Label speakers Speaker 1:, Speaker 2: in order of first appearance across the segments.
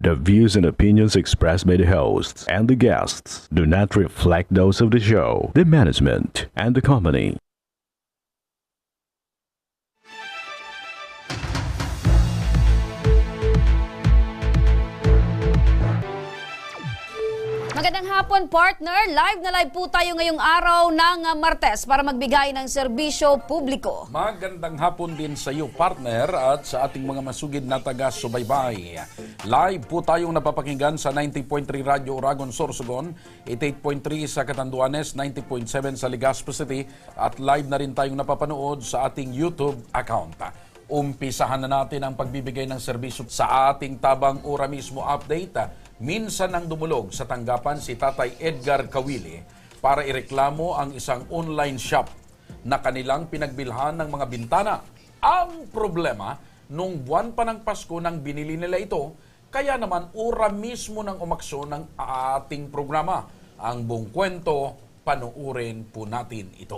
Speaker 1: The views and opinions expressed by the hosts and the guests do not reflect those of the show, the management, and the company.
Speaker 2: Magandang hapon, partner. Live na live po tayo ngayong araw ng Martes para magbigay ng serbisyo publiko.
Speaker 3: Magandang hapon din sa iyo, partner, at sa ating mga masugid na taga-subaybay. Live po tayong napapakinggan sa 90.3 Radyo Oragon, Sorsogon, 88.3 sa Catanduanes, 90.7 sa Legazpi City, at live na rin tayong napapanood sa ating YouTube account. Umpisahan na natin ang pagbibigay ng serbisyo sa ating Tabang Ora Mismo update. Minsan nang dumulog sa tanggapan si Tatay Edgar Kawili para ireklamo ang isang online shop na kanilang pinagbilhan ng mga bintana. Ang problema, nung buwan pa ng Pasko nang binili nila ito, kaya naman ora mismo ng umaksyon ng ating programa. Ang buong kwento, panuurin po natin ito.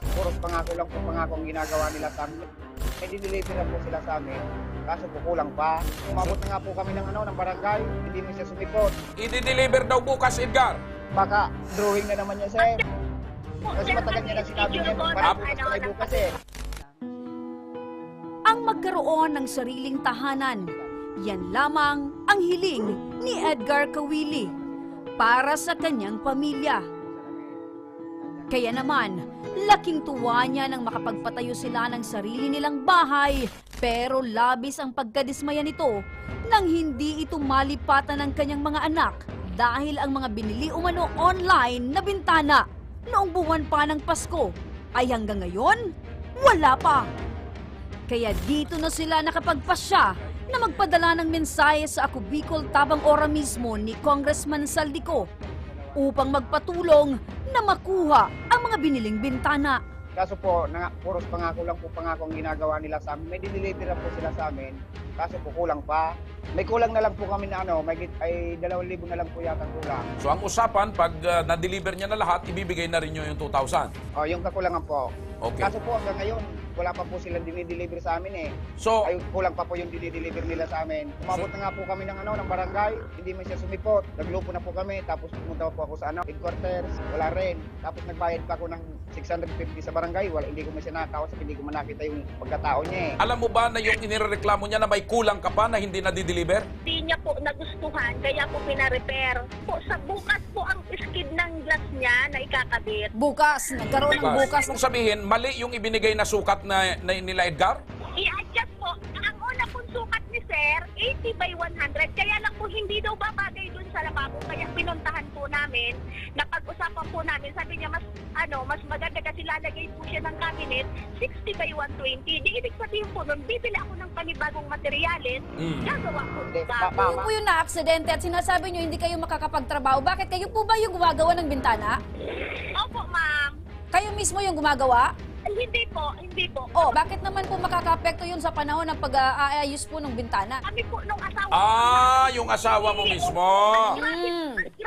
Speaker 4: Puros pangako lang po pangakong ginagawa nila sa amin. May diniliver na po sila sa amin. Kaso po kulang pa. Umabot na nga po kami ng barangay. Hindi mo siya sumikot.
Speaker 3: I-deliver daw bukas, Edgar.
Speaker 4: Baka drawing na naman niya, sir. Kasi matagal niya na sinabi niya. Para bukas eh.
Speaker 2: Ang magkaroon ng sariling tahanan, yan lamang ang hiling ni Edgar Kawili para sa kanyang pamilya. Kaya naman, laking tuwa niya nang makapagpatayo sila ng sarili nilang bahay, pero labis ang pagkadismaya nito nang hindi ito malipatan ng kanyang mga anak dahil ang mga binili umano online na bintana noong buwan pa ng Pasko ay hanggang ngayon, wala pa. Kaya dito na sila nakapagpasya na magpadala ng mensahe sa Ako Bicol Tabang Ora mismo ni Congressman Saldico upang magpatulong na makuha ang mga biniling bintana.
Speaker 4: Kaso po, puros pangako lang po pangakong ginagawa nila sa amin. May diniliver na po sila sa amin. Kaso po kulang pa. May kulang na lang po kami na ay 2,000 na lang po yata kulang.
Speaker 3: So ang usapan, pag na-deliver niya na lahat, ibibigay na rin niyo yung 2,000.
Speaker 4: O, yung kakulangan po.
Speaker 3: Okay.
Speaker 4: Kaso po hanggang ngayon, wala pa po silang dinideliver sa amin eh.
Speaker 3: So,
Speaker 4: Ay, kulang pa po yung dinideliver nila sa amin. Umabot na nga po kami ng barangay, hindi man siya sumipot. Naglupo na po kami, tapos pumunta po ako sa headquarters, wala rin. Tapos nagbayad pa ako ng 650 sa barangay, hindi ko man siya nakakausap, hindi ko man nakita yung pagkatao niya eh.
Speaker 3: alam mo ba na yung inireklamo niya na may kulang ka pa na hindi na-deliver?
Speaker 5: Hindi niya po nagustuhan, kaya po pina-repair. Po, sa bukas po ang skid ng glass niya na ikakabit.
Speaker 2: Bukas, nagkaroon ng bukas.
Speaker 3: Kung sabihin, mali yung ibinigay na sukat na nila Edgar?
Speaker 5: I-adjust po. Ang una pong sukat ni Sir, 80 by 100. Kaya lang po hindi daw babagay dun sa lababo. Kaya pinuntahan po namin, napag-usapan po namin. Sabi niya, mas maganda kasi lalagay po siya ng cabinet, 60 by 120. Di ibig sabihin po nun, bibili ako ng panibagong materyales, gagawa ko bago.
Speaker 2: Kayo po yung na-aksidente at sinasabi nyo hindi kayo makakapagtrabaho. Bakit kayo po ba yung gumagawa ng bintana?
Speaker 5: Opo, ma'am.
Speaker 2: Kayo mismo yung gumagawa?
Speaker 5: Hindi po, hindi po.
Speaker 2: Oh, bakit naman po makaka-apekto yun sa panahon ng pag-aayos po ng bintana?
Speaker 5: Kami po nung asawa.
Speaker 3: Yung asawa mo mismo.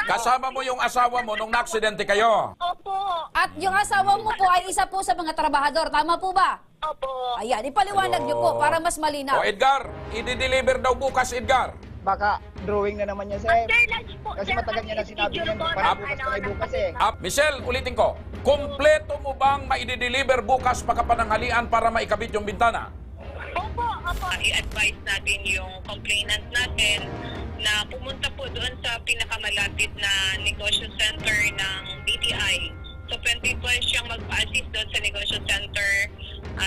Speaker 3: Kasama mo yung asawa mo nung na-aksidente kayo.
Speaker 5: Opo.
Speaker 2: At yung asawa mo po ay isa po sa mga trabahador. Tama po ba?
Speaker 5: Opo.
Speaker 2: Ayan, ipaliwanag nyo po para mas malinaw.
Speaker 3: O Edgar, i-deliver daw bukas, Edgar.
Speaker 4: Baka drawing na naman niya, sir.
Speaker 5: After lunch po.
Speaker 4: Kasi
Speaker 5: sir,
Speaker 4: matagal niya na sinabi niya,
Speaker 5: schedule ko
Speaker 4: para
Speaker 5: ng
Speaker 4: bukas pa kayo bukas eh.
Speaker 3: Michelle, ulitin ko. Kompleto mo bang ma-deliver bukas pagkapananghalian para maikabit yung bintana?
Speaker 5: Opo, opo.
Speaker 6: I-advise natin yung complainant natin na pumunta po doon sa pinakamalapit na negosyo center ng DTI. So, pwede po siyang magpa-assist doon sa negosyo center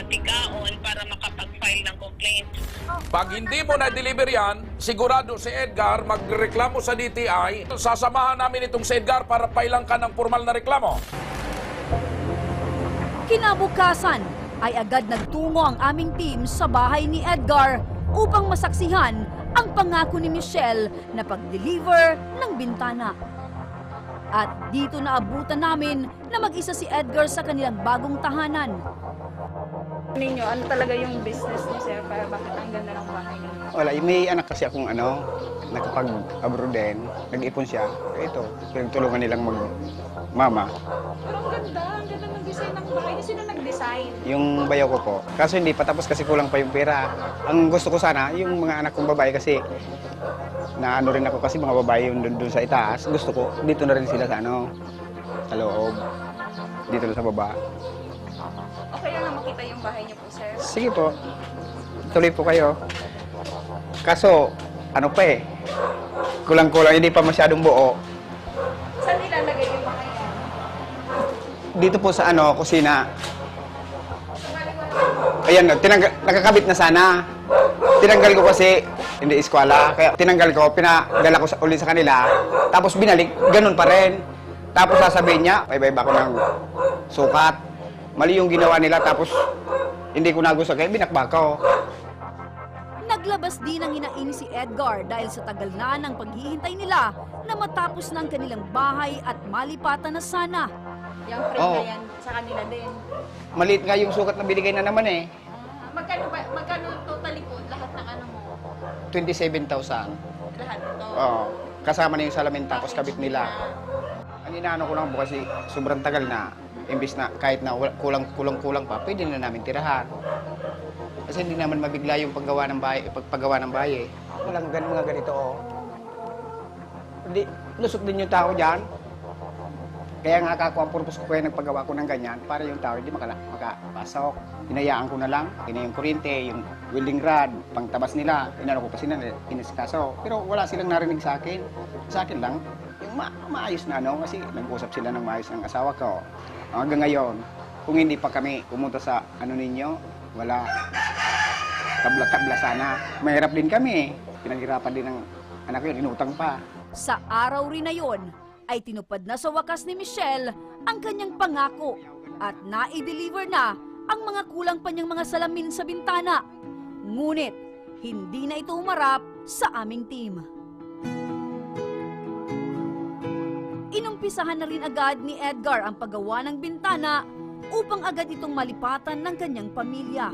Speaker 6: Tigaon para makapag-file ng complaint.
Speaker 3: Pag hindi mo na-deliver yan, sigurado si Edgar magreklamo sa DTI. Sasamahan namin itong si Edgar para pailang ka ng formal na reklamo.
Speaker 2: Kinabukasan ay agad nagtungo ang aming team sa bahay ni Edgar upang masaksihan ang pangako ni Michelle na pag-deliver ng bintana. At dito naabutan namin na mag-isa si Edgar sa kanilang bagong tahanan.
Speaker 7: Ninyo, ano talaga yung business niyo, sir? Para bakit ang ganda ng bahay niyo?
Speaker 4: Wala, may anak kasi akong nakapag-abroad din, nag-ipon siya. Ito, pinagtulungan nilang mag-mama.
Speaker 7: Pero ang ganda ng design ng bahay. Sino nag-design?
Speaker 4: Yung bayaw ko po. Kaso hindi pa tapos kasi kulang pa yung pera. Ang gusto ko sana, yung mga anak kong babae kasi Na ano rin ako kasi mga babae yung doon sa itaas. Gusto ko, dito na rin sila sa ano, sa loob. Dito na sa baba.
Speaker 7: Okay lang na makita yung bahay niyo po, sir.
Speaker 4: Sige po. Tuloy po kayo. Kaso, ano pa eh. Kulang-kulang, hindi pa masyadong buo.
Speaker 7: Saan nilalagay yung mga yan?
Speaker 4: Dito po sa ano, kusina. Ayan, nakakabit na sana. Tinanggal ko kasi, hindi eskwela. Kaya tinanggal ko, pinadala ko ulit sa kanila. Tapos binalik, ganun pa rin. Tapos sasabihin niya, iba-iba ko ng sukat. Mali yung ginawa nila, tapos hindi ko nagusto kaya binakbak ko.
Speaker 2: Naglabas din ang hinaing si Edgar dahil sa tagal na ng paghihintay nila na matapos ng kanilang bahay at malipatan na sana.
Speaker 7: Yung frame
Speaker 4: Oo.
Speaker 7: na yan, sa kanila din.
Speaker 4: Maliit nga yung sukat na binigay na naman eh.
Speaker 7: Magkano totally po lahat ng ano mo?
Speaker 4: 27,000.
Speaker 7: Lahat ito.
Speaker 4: Oo. Kasama na yung salamin tapos kabit nila. Ang inaano ko lang po kasi sobrang tagal na. Imbis na kahit na kulang-kulang pa, pwede na namin tirahan. Kasi hindi naman mabigla yung paggawa ng bahay eh. Walang mga ganito oh. Hindi, lusot din yung tao dyan. Kaya nga ako ang purpose ko kaya nagpagawa ko ng ganyan para yung tao hindi makapasok. Hinayaan ko na lang, yung kuryente, yung welding rod, pangtabas nila, inano ko pa sila, inisikaso. Pero wala silang narinig sa akin. Sa akin lang, yung maayos na ano, kasi nag-usap sila ng maayos ng asawa ko. Hanggang ngayon, kung hindi pa kami pumunta sa ano ninyo, wala. Tabla-tabla sana. Mahirap din kami. Pinaghirapan din ng anak yun, inutang pa.
Speaker 2: Sa araw rin na yon, ay tinupad na sa wakas ni Michelle ang kanyang pangako at na-deliver na ang mga kulang pa niyang mga salamin sa bintana. Ngunit, hindi na ito umarap sa aming team. Inumpisahan na rin agad ni Edgar ang paggawa ng bintana upang agad itong malipatan ng kanyang pamilya.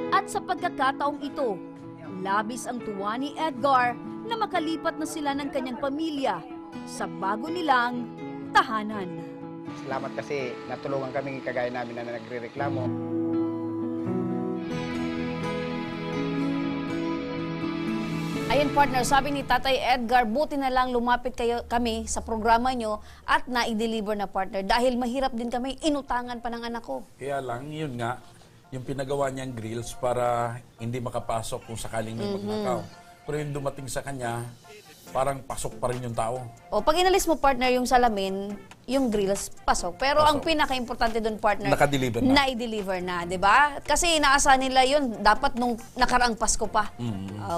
Speaker 2: At sa pagkakataong ito, labis ang tuwa ni Edgar na makalipat na sila ng kanyang pamilya sa bago nilang tahanan.
Speaker 4: Salamat kasi natulungan kami kagaya namin na nagre-reklamo.
Speaker 2: Ayun partner, sabi ni Tatay Edgar, buti na lang lumapit kami sa programa nyo at na-deliver na partner dahil mahirap din kami, inutangan pa ng anak ko.
Speaker 3: Kaya lang, yun nga, yung pinagawa niyang grills para hindi makapasok kung sakaling may magnakaw. Pero yung dumating sa kanya, parang pasok pa rin yung tao.
Speaker 2: O pag inalis mo partner yung salamin, yung grills pasok. Pero ang
Speaker 3: Pasok.
Speaker 2: pinaka-importante doon partner,
Speaker 3: Naka-deliver na.
Speaker 2: na-deliver na, 'di ba? Kasi inaasahan nila yun dapat nung nakaraang Pasko pa.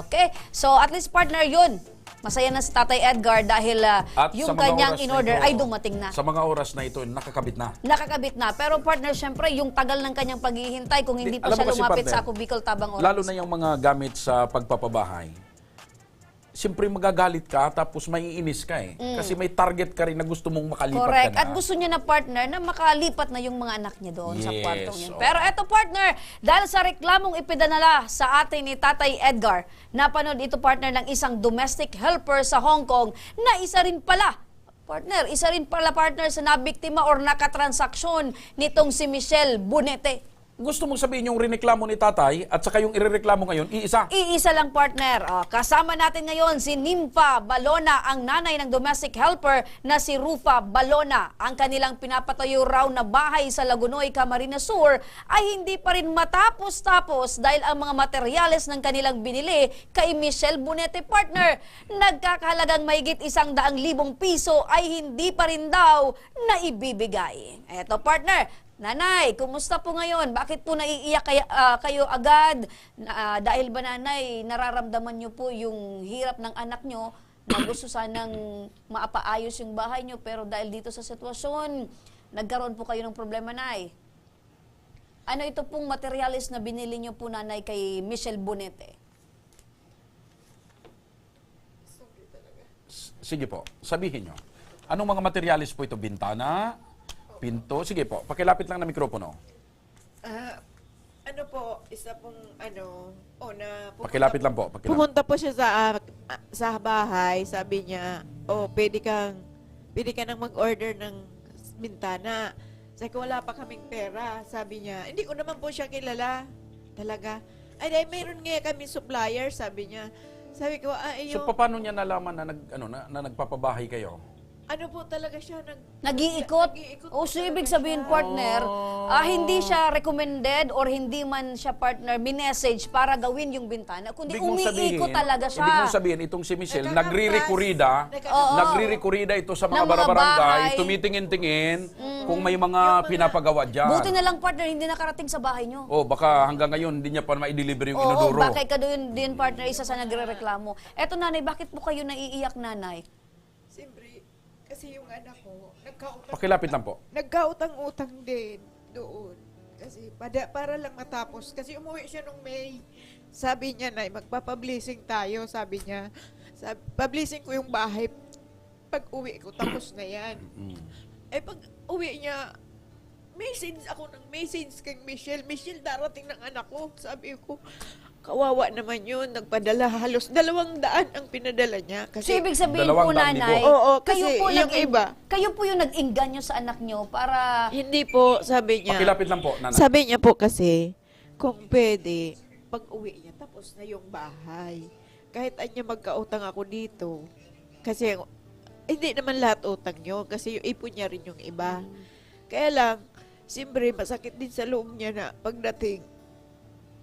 Speaker 2: Okay? So at least partner yun. Masaya na si Tatay Edgar dahil
Speaker 3: At
Speaker 2: yung
Speaker 3: sa mga
Speaker 2: kanyang
Speaker 3: oras na
Speaker 2: in-order
Speaker 3: ito,
Speaker 2: ay dumating na.
Speaker 3: Sa mga oras na ito, nakakabit na.
Speaker 2: Nakakabit na. Pero partner, syempre, yung tagal ng kanyang paghihintay kung hindi pa
Speaker 3: Alam mo
Speaker 2: siya
Speaker 3: kasi,
Speaker 2: lumapit
Speaker 3: partner,
Speaker 2: sa Ako Bicol Tabang Oras.
Speaker 3: Lalo na yung mga gamit sa pagpapabahay. Siyempre magagalit ka tapos maiinis ka eh. Kasi may target ka rin na gusto mong makalipat
Speaker 2: Correct.
Speaker 3: ka na.
Speaker 2: At gusto niya na partner na makalipat na yung mga anak niya doon sa
Speaker 3: Yes.
Speaker 2: kwartong yun.
Speaker 3: Oh.
Speaker 2: Pero eto partner, dahil sa reklamong ipinadala sa atin ni Tatay Edgar, napanood ito partner ng isang domestic helper sa Hong Kong na isa rin pala partner sa nabiktima or nakatransaksyon nitong si Michelle Bonete.
Speaker 3: Gusto mong sabihin yung rineklamo ni tatay at saka yung irereklamo ngayon, iisa.
Speaker 2: Iisa lang partner. Kasama natin ngayon si Nympha Balona, ang nanay ng domestic helper na si Rufa Balona. Ang kanilang pinapatayo raw na bahay sa Lagunoy, Camarines Sur ay hindi pa rin matapos-tapos dahil ang mga materyales ng kanilang binili kay Michelle Bonete partner, nagkakahalagang mahigit 100,000 piso ay hindi pa rin daw naibibigay. Eto partner, Nanay, kumusta po ngayon? Bakit po naiiyak kayo agad? Dahil ba nanay, nararamdaman nyo po yung hirap ng anak nyo na gusto sanang maapaayos yung bahay nyo pero dahil dito sa sitwasyon, nagkaroon po kayo ng problema, Nay. Ano ito pong materialis na binili nyo po, nanay, kay Michelle Bonete?
Speaker 3: Sige po, sabihin nyo. Anong mga materialis po ito? Bintana? Pinto? Sige po, pakilapit lang na mikropono.
Speaker 8: Ano po, isa pong
Speaker 3: Pakilapit lang po.
Speaker 8: pumunta po siya sa bahay, sabi niya, pwede ka nang mag-order ng bintana. Sabi ko, wala pa kaming pera. Sabi niya, hindi ko naman po siya kilala. Talaga. Ay, mayroon nga kami supplier, sabi niya. Sabi ko,
Speaker 3: So paano niya nalaman na na nagpapabahay kayo?
Speaker 8: ano po talaga siya,
Speaker 2: Nag-iikot. O so ibig sabihin, partner, hindi siya recommended or hindi man siya partner minessage para gawin yung bintana, kundi umiikot talaga siya.
Speaker 3: Ibig mong sabihin, itong si Michelle,
Speaker 8: Nagkakampas.
Speaker 3: nagre-rekurida ito sa mga
Speaker 2: Ng mga
Speaker 3: barangay,
Speaker 2: bahay.
Speaker 3: tumitingin-tingin kung may mga pinapagawa dyan.
Speaker 2: Buti na lang, partner, hindi nakarating sa bahay nyo.
Speaker 3: Baka hanggang ngayon, hindi niya pa ma-deliver yung
Speaker 2: Oo,
Speaker 3: inodoro.
Speaker 2: bakit ka doon din, partner, isa sa nagre-reklamo. Eto, nanay, bakit po kayo naiiyak, nanay?
Speaker 8: Siyempre, kasi yung anak ko,
Speaker 3: Pakilapit lang po.
Speaker 8: nagkautang-utang din doon. Kasi para lang matapos. Kasi umuwi siya nung May. Sabi niya na, magpapablessing tayo, sabi niya. Pablessing ko yung bahay. Pag uwi ko, tapos na yan. Pag uwi niya, message kay Michelle. Michelle, darating ng anak ko. Sabi ko, kawawa naman yun. Nagpadala halos 200 ang pinadala niya.
Speaker 2: So,
Speaker 8: Kasi,
Speaker 2: ibig sabihin po,
Speaker 3: 200,000.
Speaker 2: nanay,
Speaker 8: Oo, kasi yung iba.
Speaker 2: Kayo po yung nag-inganyo sa anak nyo para...
Speaker 8: hindi po, sabi niya.
Speaker 3: Pakilapit lang po, nanay.
Speaker 8: Sabi niya po kasi, kung pwede, pag uwi niya, tapos na yung bahay. Kahit anya magkautang ako dito. Kasi, hindi naman lahat utang niyo. Kasi yung ipon niya rin yung iba. Kaya lang, siyempre, masakit din sa loob niya na pagdating,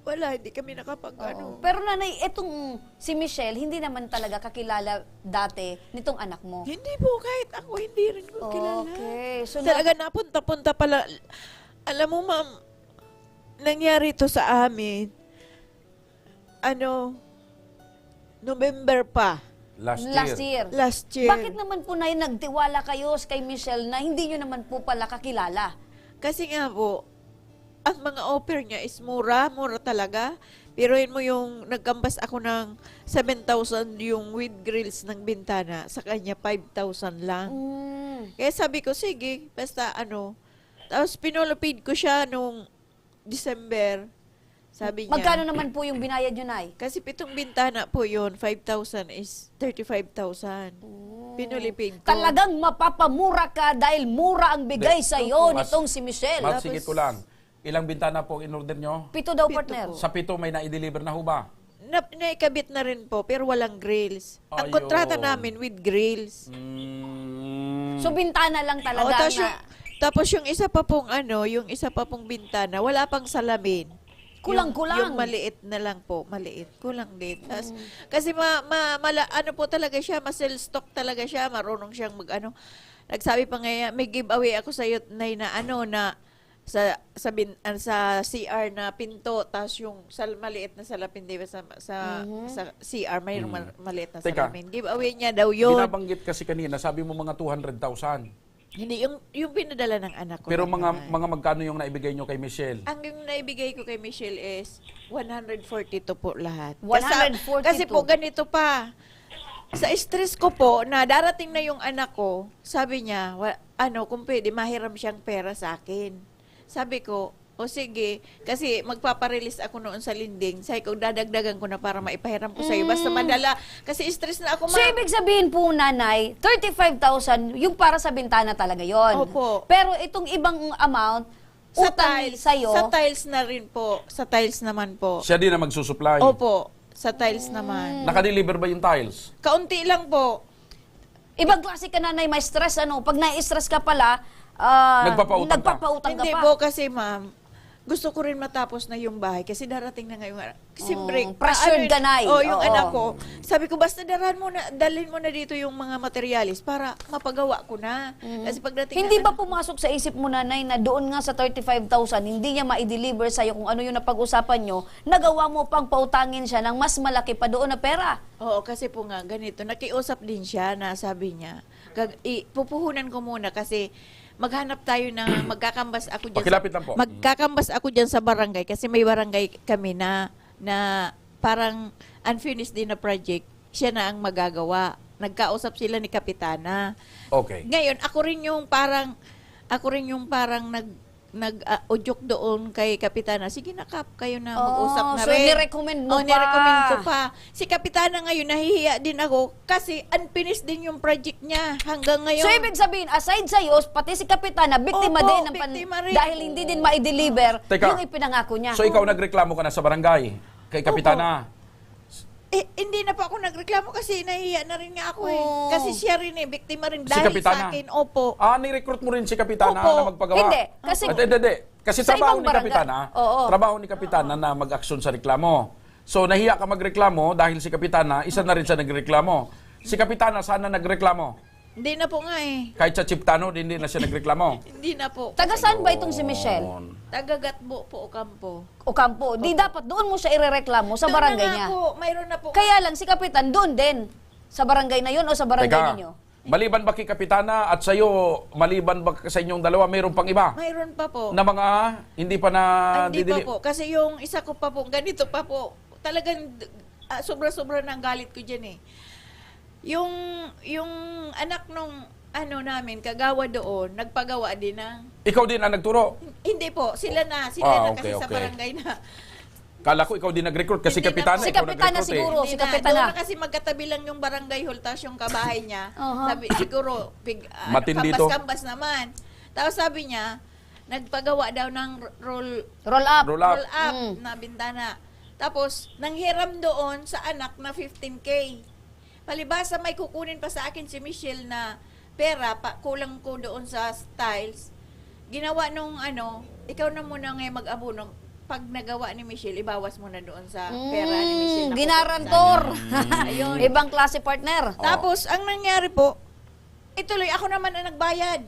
Speaker 8: wala, hindi kami nakapag-ano.
Speaker 2: Pero nanay, etong si Michelle, hindi naman talaga kakilala dati nitong anak mo.
Speaker 8: Hindi po, kahit ako, hindi rin ko kilala.
Speaker 2: Okay. So,
Speaker 8: Talaga napunta-punta pala. Alam mo, ma'am, nangyari to sa amin, November pa.
Speaker 3: Last year.
Speaker 8: Last year.
Speaker 2: Bakit naman po na nagtiwala kayo kay Michelle na hindi nyo naman po pala kakilala?
Speaker 8: Kasi nga po, ang mga offer niya is mura talaga. Pero yun mo yung nagkambas ako ng 7,000 yung with grills ng bintana. Sa kanya, 5,000 lang. Kaya sabi ko, sige, basta ano. Tapos pinolopid ko siya nung December. Sabi niya.
Speaker 2: Magkano naman po yung binayad nyo, Nay?
Speaker 8: Kasi 7 bintana po yun, 5,000 is 35,000. Pinulipid ko.
Speaker 2: Talagang mapapamura ka dahil mura ang bigay sa iyo nitong si Michelle.
Speaker 3: Sige ko lang. Ilang bintana po in-order nyo?
Speaker 2: 7 daw,
Speaker 8: 7
Speaker 2: partner.
Speaker 8: po.
Speaker 3: Sa 7 may na-deliver na ho ba?
Speaker 8: Naikabit na rin po, pero walang grills. Ang
Speaker 3: Ayun.
Speaker 8: kontrata namin with grills.
Speaker 2: So, bintana lang talaga
Speaker 8: Tapos yung isa pa pong yung isa pa pong bintana, wala pang salamin.
Speaker 2: Kulang-kulang.
Speaker 8: Yung maliit na lang po, maliit. Kulang din. Tas, kasi po talaga siya, ma-sell stock talaga siya, marunong siyang Nagsabi pa ngayon, may giveaway ako sa iyo na sa CR na pinto, tas yung maliit na salapin, di ba, sa CR, mayroong maliit na
Speaker 3: Teka.
Speaker 8: salamin. Giveaway niya daw yun.
Speaker 3: Binabanggit kasi kanina, sabi mo mga 200,000.
Speaker 8: Hindi, yung pinadala ng anak ko.
Speaker 3: Pero
Speaker 8: naman.
Speaker 3: mga magkano yung naibigay nyo kay Michelle?
Speaker 8: Ang yung naibigay ko kay Michelle is 142 po lahat.
Speaker 2: 142.
Speaker 8: Kasi po ganito pa. Sa stress ko po, na darating na yung anak ko, sabi niya, kung pwede, mahiram siyang pera sa akin. Sabi ko, o sige, kasi magpaparelease ako noon sa Linding. Sabi ko, dadagdagan ko na para maipahiram ko sa'yo. Basta madala. Kasi stress na ako.
Speaker 2: So, ibig sabihin po, nanay, 35,000, yung para sa bintana talaga yon.
Speaker 8: Opo.
Speaker 2: Pero itong ibang amount, utang sa'yo,
Speaker 8: Sa tiles na rin po. Sa tiles naman po.
Speaker 3: Siya din na magsusupply.
Speaker 8: Opo. Sa tiles naman.
Speaker 3: Nakadeliver ba yung tiles?
Speaker 8: Kaunti lang po.
Speaker 2: ibang klase ka, nanay, may stress, Pag na-stress ka pala,
Speaker 3: Nagpapautang ka.
Speaker 2: nagpapautang ka
Speaker 8: Hindi
Speaker 2: pa.
Speaker 8: po kasi, ma'am, gusto ko rin matapos na yung bahay kasi darating na ngayon. Siyempre,
Speaker 2: pressured ka na eh.
Speaker 8: yung
Speaker 2: Oo.
Speaker 8: anak ko. Sabi ko, basta dalhin mo na dito yung mga materialis para mapagawa ko na. Kasi pagdating
Speaker 2: Hindi
Speaker 8: na,
Speaker 2: ba pumasok sa isip mo, nanay, na doon nga sa 35,000, hindi niya ma-deliver sa'yo kung ano yung napag-usapan nyo, nagawa mo pang pautangin siya ng mas malaki pa doon na pera?
Speaker 8: Oo, kasi po nga, ganito. Nakiusap din siya na sabi niya, pupuhunan ko muna kasi maghanap tayo ng magkakambas ako diyan.
Speaker 3: Pakilapit lang po.
Speaker 8: Magkakambas ako diyan sa barangay kasi may barangay kami na parang unfinished din na project. Siya na ang magagawa. Nagkausap sila ni Kapitana.
Speaker 3: Okay.
Speaker 8: Ngayon ako rin yung parang nag-udyok doon kay Kapitana. Sige na, Kap, kayo na mag-usap na
Speaker 2: so
Speaker 8: rin.
Speaker 2: nirecommend mo pa.
Speaker 8: Nirecommend ko pa. Si Kapitana ngayon, nahihiya din ako kasi unfinished din yung project niya hanggang ngayon.
Speaker 2: So, ibig sabihin, aside sa'yo, pati si Kapitana, biktima
Speaker 8: Opo,
Speaker 2: din ng
Speaker 8: biktima rin.
Speaker 2: dahil hindi din ma-deliver
Speaker 3: Teka.
Speaker 2: yung ipinangako niya.
Speaker 3: So ikaw nagreklamo ka na sa barangay? kay Kapitana.
Speaker 8: Hindi na po ako nagreklamo kasi nahihiya na rin nga ako eh.
Speaker 2: Oh.
Speaker 8: Kasi siya rin eh, biktima rin
Speaker 3: Si
Speaker 8: dahil
Speaker 3: Kapitana?
Speaker 8: sa akin. Opo.
Speaker 3: Ni-recruit mo rin si Kapitana
Speaker 8: Opo.
Speaker 3: na magpagawa?
Speaker 2: Hindi, kasi
Speaker 3: Hindi. Kasi
Speaker 2: sa
Speaker 3: trabaho
Speaker 2: ibang
Speaker 3: ni
Speaker 2: barangay.
Speaker 3: Kapitana,
Speaker 2: Oo.
Speaker 3: trabaho ni Kapitana na mag-aksyon sa reklamo. So, nahiya ka magreklamo dahil si Kapitana, isa na rin siya nagreklamo. Si Kapitana, sana nagreklamo?
Speaker 8: Hindi na po nga eh.
Speaker 3: Kahit sa Chiptano, hindi na siya nagreklamo.
Speaker 8: Hindi na po.
Speaker 2: taga saan ba itong si Michelle?
Speaker 8: Tagagatbo po Ocampo.
Speaker 2: Ocampo. Di dapat doon mo siya irereklamo sa
Speaker 8: Doon
Speaker 2: barangay
Speaker 8: na nga
Speaker 2: niya.
Speaker 8: po, mayroon na po.
Speaker 2: Kaya lang si Kapitan doon din. Sa barangay na yun o sa barangay
Speaker 3: Teka,
Speaker 2: ninyo?
Speaker 3: maliban ba kay Kapitana at sa'yo, maliban ba sa inyong dalawa, mayroon pang iba?
Speaker 8: Mayroon pa po.
Speaker 3: Na mga hindi pa na
Speaker 8: Hindi pa
Speaker 3: didili-
Speaker 8: po. Kasi yung isa ko pa po, ganito pa po. Talagang sobra-sobra ng galit ko dyan eh. Yung anak nung namin, kagawa doon, nagpagawa din ng...
Speaker 3: Ikaw din ang nagturo.
Speaker 8: Hindi po, sila na
Speaker 3: Okay,
Speaker 8: kasi sa
Speaker 3: okay.
Speaker 8: barangay na.
Speaker 3: Kala ko ikaw din nag-recruit kasi
Speaker 8: Hindi na
Speaker 3: Kapitana,
Speaker 8: po.
Speaker 2: Si
Speaker 3: ikaw
Speaker 2: Kapitana
Speaker 3: nag-recruit
Speaker 2: siguro.
Speaker 8: Hindi
Speaker 2: Si
Speaker 8: na.
Speaker 2: Kapitana.
Speaker 8: Doon na kasi magkatabi lang yung barangay hall, tapos yung kabahay niya. Sabi, siguro,
Speaker 3: Matindi to.
Speaker 8: kambas-kambas naman. Tapos sabi niya, nagpagawa daw ng
Speaker 2: Roll up.
Speaker 3: Roll up.
Speaker 8: roll up na bintana. Tapos, nanghiram doon sa anak na 15K. Palibasa, may kukunin pa sa akin si Michelle na pera, kulang ko doon sa tiles. Ginawa nung ikaw na muna ngayon mag-abono. Pag nagawa ni Michelle, ibawas mo na doon sa pera ni Michelle. na
Speaker 2: Ginarantor.
Speaker 8: Ayun.
Speaker 2: Ibang klase partner.
Speaker 8: Tapos, ang nangyari po, ituloy, ako naman ang nagbayad.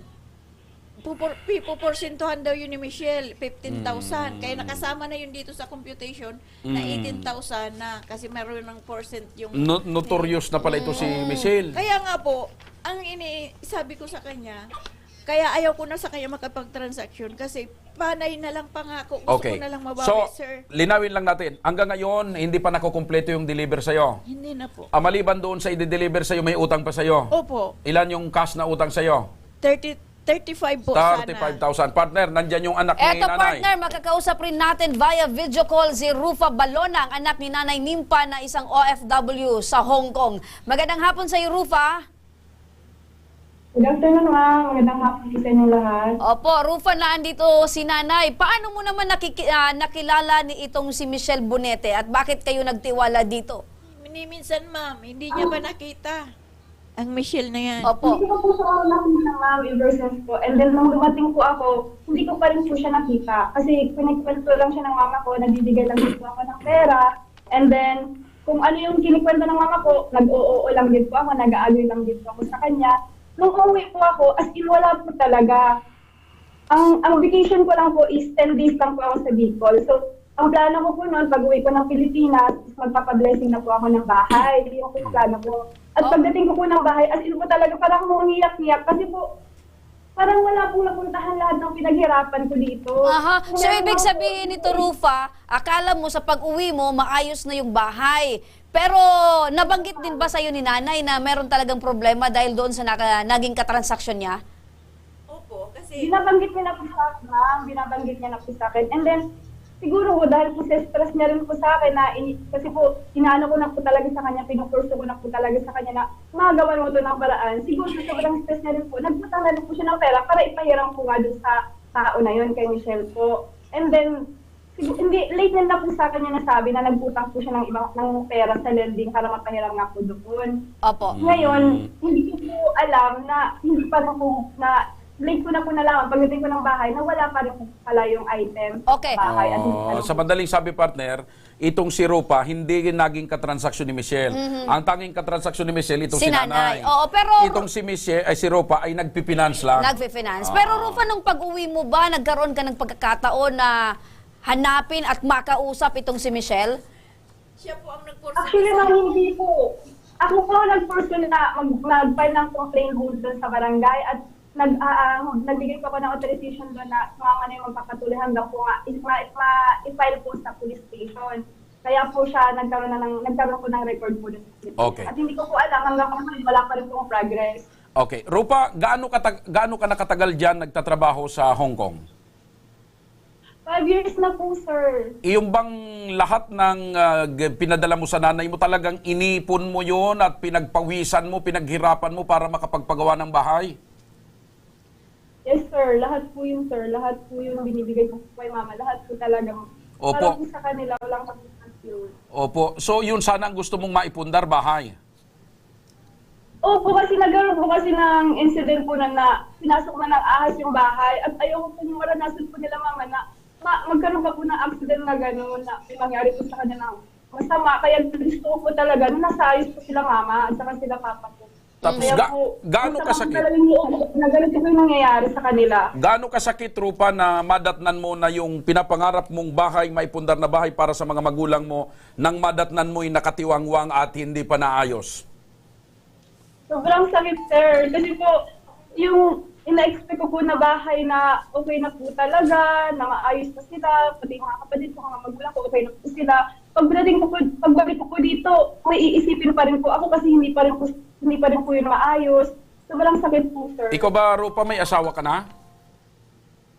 Speaker 8: Puporsentuhan daw yun ni Michelle, 15,000. Kaya nakasama na yun dito sa computation na 18,000 na kasi meron ng percent yung...
Speaker 3: Notorious na pala ito si Michelle.
Speaker 8: Kaya nga po, ang sabi ko sa kanya, kaya ayaw ko na sa kanya makapag-transaction kasi panay na lang pangako. Gusto ko na lang mabawi,
Speaker 3: So,
Speaker 8: sir.
Speaker 3: linawin lang natin. Hanggang ngayon, hindi pa nakukumpleto yung deliver sa'yo.
Speaker 8: Hindi na po.
Speaker 3: Maliban doon sa i-deliver sa'yo, may utang pa sa'yo.
Speaker 8: Opo,
Speaker 3: Ilan yung cash na utang sa'yo?
Speaker 8: 35 po sana.
Speaker 3: 35,000. Partner, nandyan yung anak ni
Speaker 2: Eto
Speaker 3: nanay.
Speaker 2: partner, makakausap rin natin via video call si Rufa Balona, ang anak ni Nanay Nimpa na isang OFW sa Hong Kong. Magandang hapon sa iyo, Rufa.
Speaker 9: Good afternoon, ma'am. Magandang hapon sa inyo lahat.
Speaker 2: Opo, Rufa, naandito si Nanay. Paano mo naman nakilala ni itong si Michelle Bonete at bakit kayo nagtiwala dito?
Speaker 8: Minsan, ma'am, hindi niya ba nakita ang Michelle na yan?
Speaker 2: Opo.
Speaker 9: Hindi ko po siya nakita, ma'am, ever since po. And then, nung dumating po ako, hindi ko pa rin po siya nakita. Kasi pinagkwento lang siya ng mama ko, nagbibigay lang din po ako ng pera. And then, kung ano yung kinikwento ng mama ko, nag-oo lang din po ako, nag-aagoy lang din po ako sa kanya. Nung umuwi po ako, as in wala po talaga. Ang vacation ko lang po is 10 days lang po ako sa Bicol. So, ang plano ko po noon, pag-uwi ko ng Pilipinas, is magpapablessing na po ako ng bahay. Hindi ko po yung plano ko. At pagdating ko po ng bahay, as in po talaga, parang umiyak-iyak. Kasi po, parang wala pong napuntahan lahat ng pinaghirapan ko dito.
Speaker 2: Aha. So,
Speaker 9: Meron
Speaker 2: ibig
Speaker 9: ako-
Speaker 2: sabihin nito, Rufa, akala mo sa pag-uwi mo, maayos na yung bahay. Pero, nabanggit din ba sa'yo ni Nanay na meron talagang problema dahil doon sa naging katransaksyon niya?
Speaker 8: Opo, kasi...
Speaker 9: Binabanggit niya na po sa akin, ma'am. Binabanggit niya na po sa akin. And then, siguro po, dahil po sa stress niya rin po sa akin na, kasi po, inaano ko na po talaga sa kanya, pinupurso ko na po talaga sa kanya na, magawan mo ito ng paraan. Siguro sa sobrang stress niya rin po, nagputang na rin po siya ng pera para ipahiram po nga dun sa tao na yun, kay Michelle po. And then, hindi, late na po sa kanya nasabi na nagputang po siya ng pera sa lending para mapahiram nga po doon.
Speaker 2: Opo.
Speaker 9: Ngayon, hindi ko po alam na hindi pa po na late ko na po nalaman pagdating ko ng bahay na wala pa rin po pala yung item
Speaker 2: Okay.
Speaker 9: sa bahay.
Speaker 3: Sa madaling sabi, partner, itong si Rupa, hindi naging katransaksyon ni Michelle. Ang tanging katransaksyon ni Michelle, itong
Speaker 2: Si
Speaker 3: si
Speaker 2: Nanay.
Speaker 3: Nanay.
Speaker 2: Oo, pero-
Speaker 3: Itong si Michelle, si Rupa, ay nagpipinance lang.
Speaker 2: Nagfe-finance. Pero Rufa, nung pag-uwi mo ba, nagkaroon ka ng pagkakataon na hanapin at makausap itong si Michelle?
Speaker 8: Siya po ang nagpurso.
Speaker 9: Actually, ma'am, hindi po. Ako po nag-person na nag-file ng complaint doon sa barangay at nagbigay po ako ng authorization doon na sumama na yung magpapatuloy hanggang po nga i-file po sa police station. Kaya po siya nagkaroon po ng record po doon.
Speaker 3: Okay.
Speaker 9: At hindi ko po alam hanggang po wala pa rin pong progress.
Speaker 3: Okay. Rupa, gaano ka nakatagal dyan nagtatrabaho sa Hong Kong?
Speaker 9: 5 years na po, sir.
Speaker 3: Yung bang lahat ng pinadala mo sa nanay mo, talagang inipon mo yon at pinagpawisan mo, pinaghirapan mo para makapagpagawa ng bahay?
Speaker 9: Yes, sir. Lahat po yun, sir. Lahat po yung binibigay ko po kay mama. Lahat po talaga.
Speaker 3: Opo.
Speaker 9: Para po sa kanila, walang pag Yun.
Speaker 3: Opo. So yun sana ang gusto mong maipundar, bahay.
Speaker 9: Opo, kasi nagkaroon po kasi ng incident po na pinasok na ng ahas yung bahay at ayoko po yung maranasan po nila mama na magkaroon pa po ng accident na gano'n na may mangyari po sa kanya ng masama. Kaya gusto ko po talaga na nasa ayos po sila mama at saka sila papa po.
Speaker 3: Tapos gaano kasakit?
Speaker 9: Na ganito po yung nangyayari sa kanila.
Speaker 3: Gaano kasakit, Rupa, na madatnan mo na yung pinapangarap mong bahay, maipundar na bahay para sa mga magulang mo, nang madatnan mo'y nakatiwangwang at hindi pa naayos?
Speaker 9: Sobrang sakit, sir. Kasi po, yung ina-expect ko po na bahay na okay na po talaga, na maayos na sila, pati mga kapatid ko, mga magulang ko, okay na po sila. Pagbalik ko po dito, may iisipin pa rin po ako kasi hindi pa rin po yun maayos. Sobrang sakit po, sir.
Speaker 3: Ikaw ba, Rupa, may asawa ka na?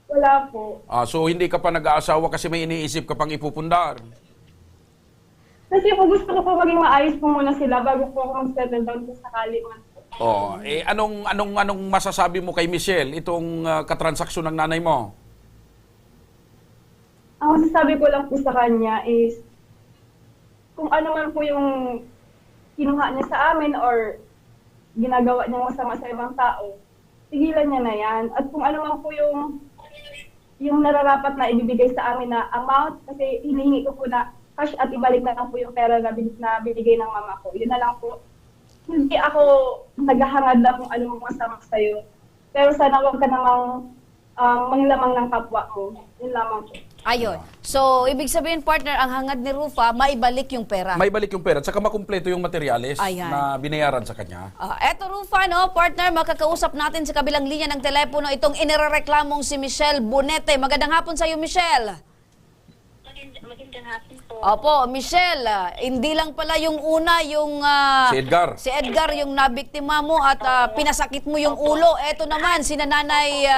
Speaker 9: Wala po.
Speaker 3: So hindi ka pa nag-aasawa kasi may iniisip ka pang ipupundar?
Speaker 9: Kasi po gusto ko po maging maayos po muna sila bago po ako mag-settle down po sakali man po.
Speaker 3: Anong masasabi mo kay Michelle, itong katransaksyon ng nanay mo?
Speaker 9: Ang masasabi ko lang po sa kanya is, kung ano man po yung kinuha niya sa amin or ginagawa niyang masama sa ibang tao, tigilan niya na yan. At kung ano man po yung nararapat na ibibigay sa amin na amount, kasi hinihingi ko po na cash at ibalik na lang po yung pera na binigay ng mama ko. Yun na lang po. Hindi ako naghahangad na kung anong masama sa'yo. Pero sana huwag ka namang manglamang ng kapwa ko. Yun lamang po.
Speaker 2: Ayun. So, ibig sabihin, partner, ang hangad ni Rufa, maibalik yung pera.
Speaker 3: Maibalik yung pera at saka makumpleto yung materyales
Speaker 2: Ayan.
Speaker 3: na binayaran sa kanya.
Speaker 2: Eto Rufa, no, partner, makakausap natin sa kabilang linya ng telepono itong inirereklamong si Michelle Bonete. Magandang hapon sa iyo, Michelle.
Speaker 5: Magandang hapon po.
Speaker 2: Opo, Michelle, hindi lang pala yung una, yung
Speaker 3: Si Edgar.
Speaker 2: yung nabiktima mo at pinasakit mo yung ulo. Eto naman, si nanay...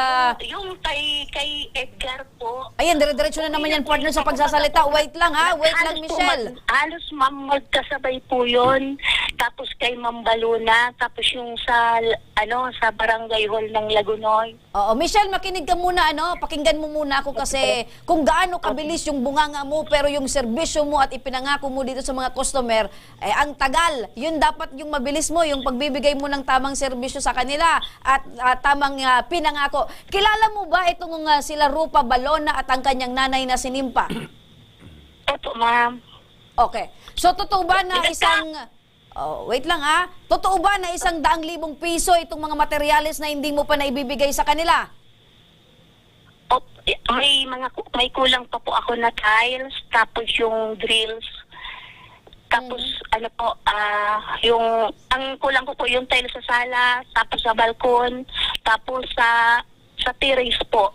Speaker 5: Yung kay Edgar po.
Speaker 2: Ayan, dire-diretso na naman yan, partner, sa pagsasalita. Wait lang, ha? Wait lang, Michelle.
Speaker 5: Halos ma'am, magkasabay po yun. Tapos kay Ma'am Baluna, tapos yung sa barangay hall ng Lagunoy.
Speaker 2: Oo, Michelle, makinig ka muna, pakinggan mo muna ako kasi kung gaano kabilis yung bunganga mo pero yung serbisyo mo at ipinangako mo dito sa mga customer, ang tagal. Yun dapat yung mabilis mo, yung pagbibigay mo ng tamang serbisyo sa kanila at tamang pinangako. Kilala mo ba itong sila Rupa Balona at ang kanyang nanay na si Nimpa?
Speaker 5: Opo, ma'am.
Speaker 2: Okay. So, totoo ba na wait lang ha. Totoo ba na 100,000 piso itong mga materyales na hindi mo pa naibibigay sa kanila?
Speaker 5: May kulang pa po ako na tiles, tapos yung drills. Tapos ang kulang ko po yung tiles sa sala, tapos sa balkon, tapos sa terrace po.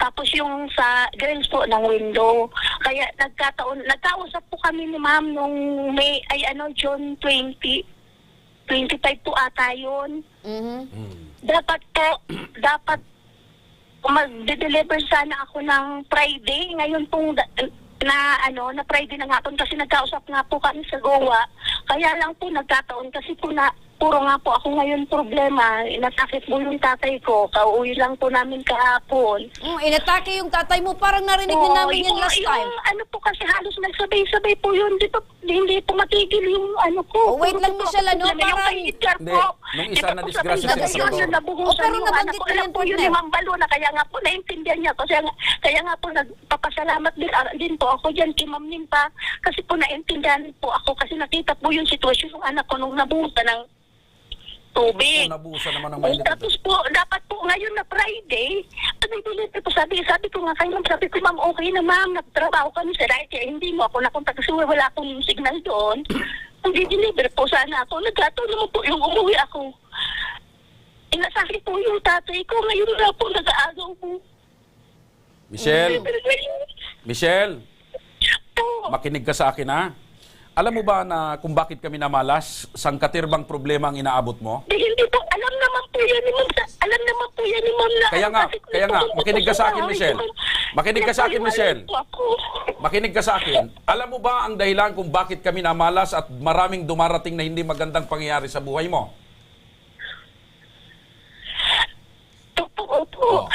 Speaker 5: Tapos yung sa grills po ng window. Kaya nagkausap po kami ni ma'am nung June 20, 25 po ata yun. Dapat mag-deliver sana ako ng Friday. Ngayon pong na Friday na nga po kasi nagkausap nga po kami sa Goa. Kaya lang po nagkataon kasi po na puro nga po ako ngayon problema. Inatake po yung tatay ko. Kauwi lang po namin kahapon.
Speaker 2: Inatake yung tatay mo. Parang narinig na namin yan last time.
Speaker 5: Yung po kasi halos nagsabay-sabay po yun. Hindi po matigil yung ko.
Speaker 2: Wait lang, Michelle, parang...
Speaker 3: Nung isa na disgrasya
Speaker 5: sa
Speaker 3: sa
Speaker 5: nabuhusan yung anak ko. Alam po yun ni Ma'am Baluna. Kaya nga po naintindihan niya ko. Kaya nga po nagpapasalamat din po ako dyan kay Ma'am Nimpa. Kasi po naintindihan po ako. Kasi nakita po yung sitwasyon ng anak ko nung nabuhusan ng tubig.
Speaker 3: Nabuhusan naman ng mainit.
Speaker 5: Tapos po, dapat po ngayon na Friday, sabi ko nga kayo, sabi ko, ma'am, okay na ma'am, nagtrabaho kami sa right, hindi mo ako nakontak kasi wala akong signal doon. Hindi deliver po sana ako. Nagkataon naman po yung umuwi ako. Inasakit po yung tatay ko, ngayon na po nag-aagaw po.
Speaker 3: Michelle, makinig ka sa akin ha. Alam mo ba na kung bakit kami namalas, sangkatirbang problema ang inaabot mo?
Speaker 5: Hindi po, alam naman po yan ni Ma'am. Alam naman po yan ni Ma'am.
Speaker 3: Kaya nga, makinig ka sa akin, Michelle. Makinig ka sa akin, Michelle. Makinig ka sa akin. Alam mo ba ang dahilan kung bakit kami namalas at maraming dumarating na hindi magandang pangyayari sa buhay mo?
Speaker 5: Opo.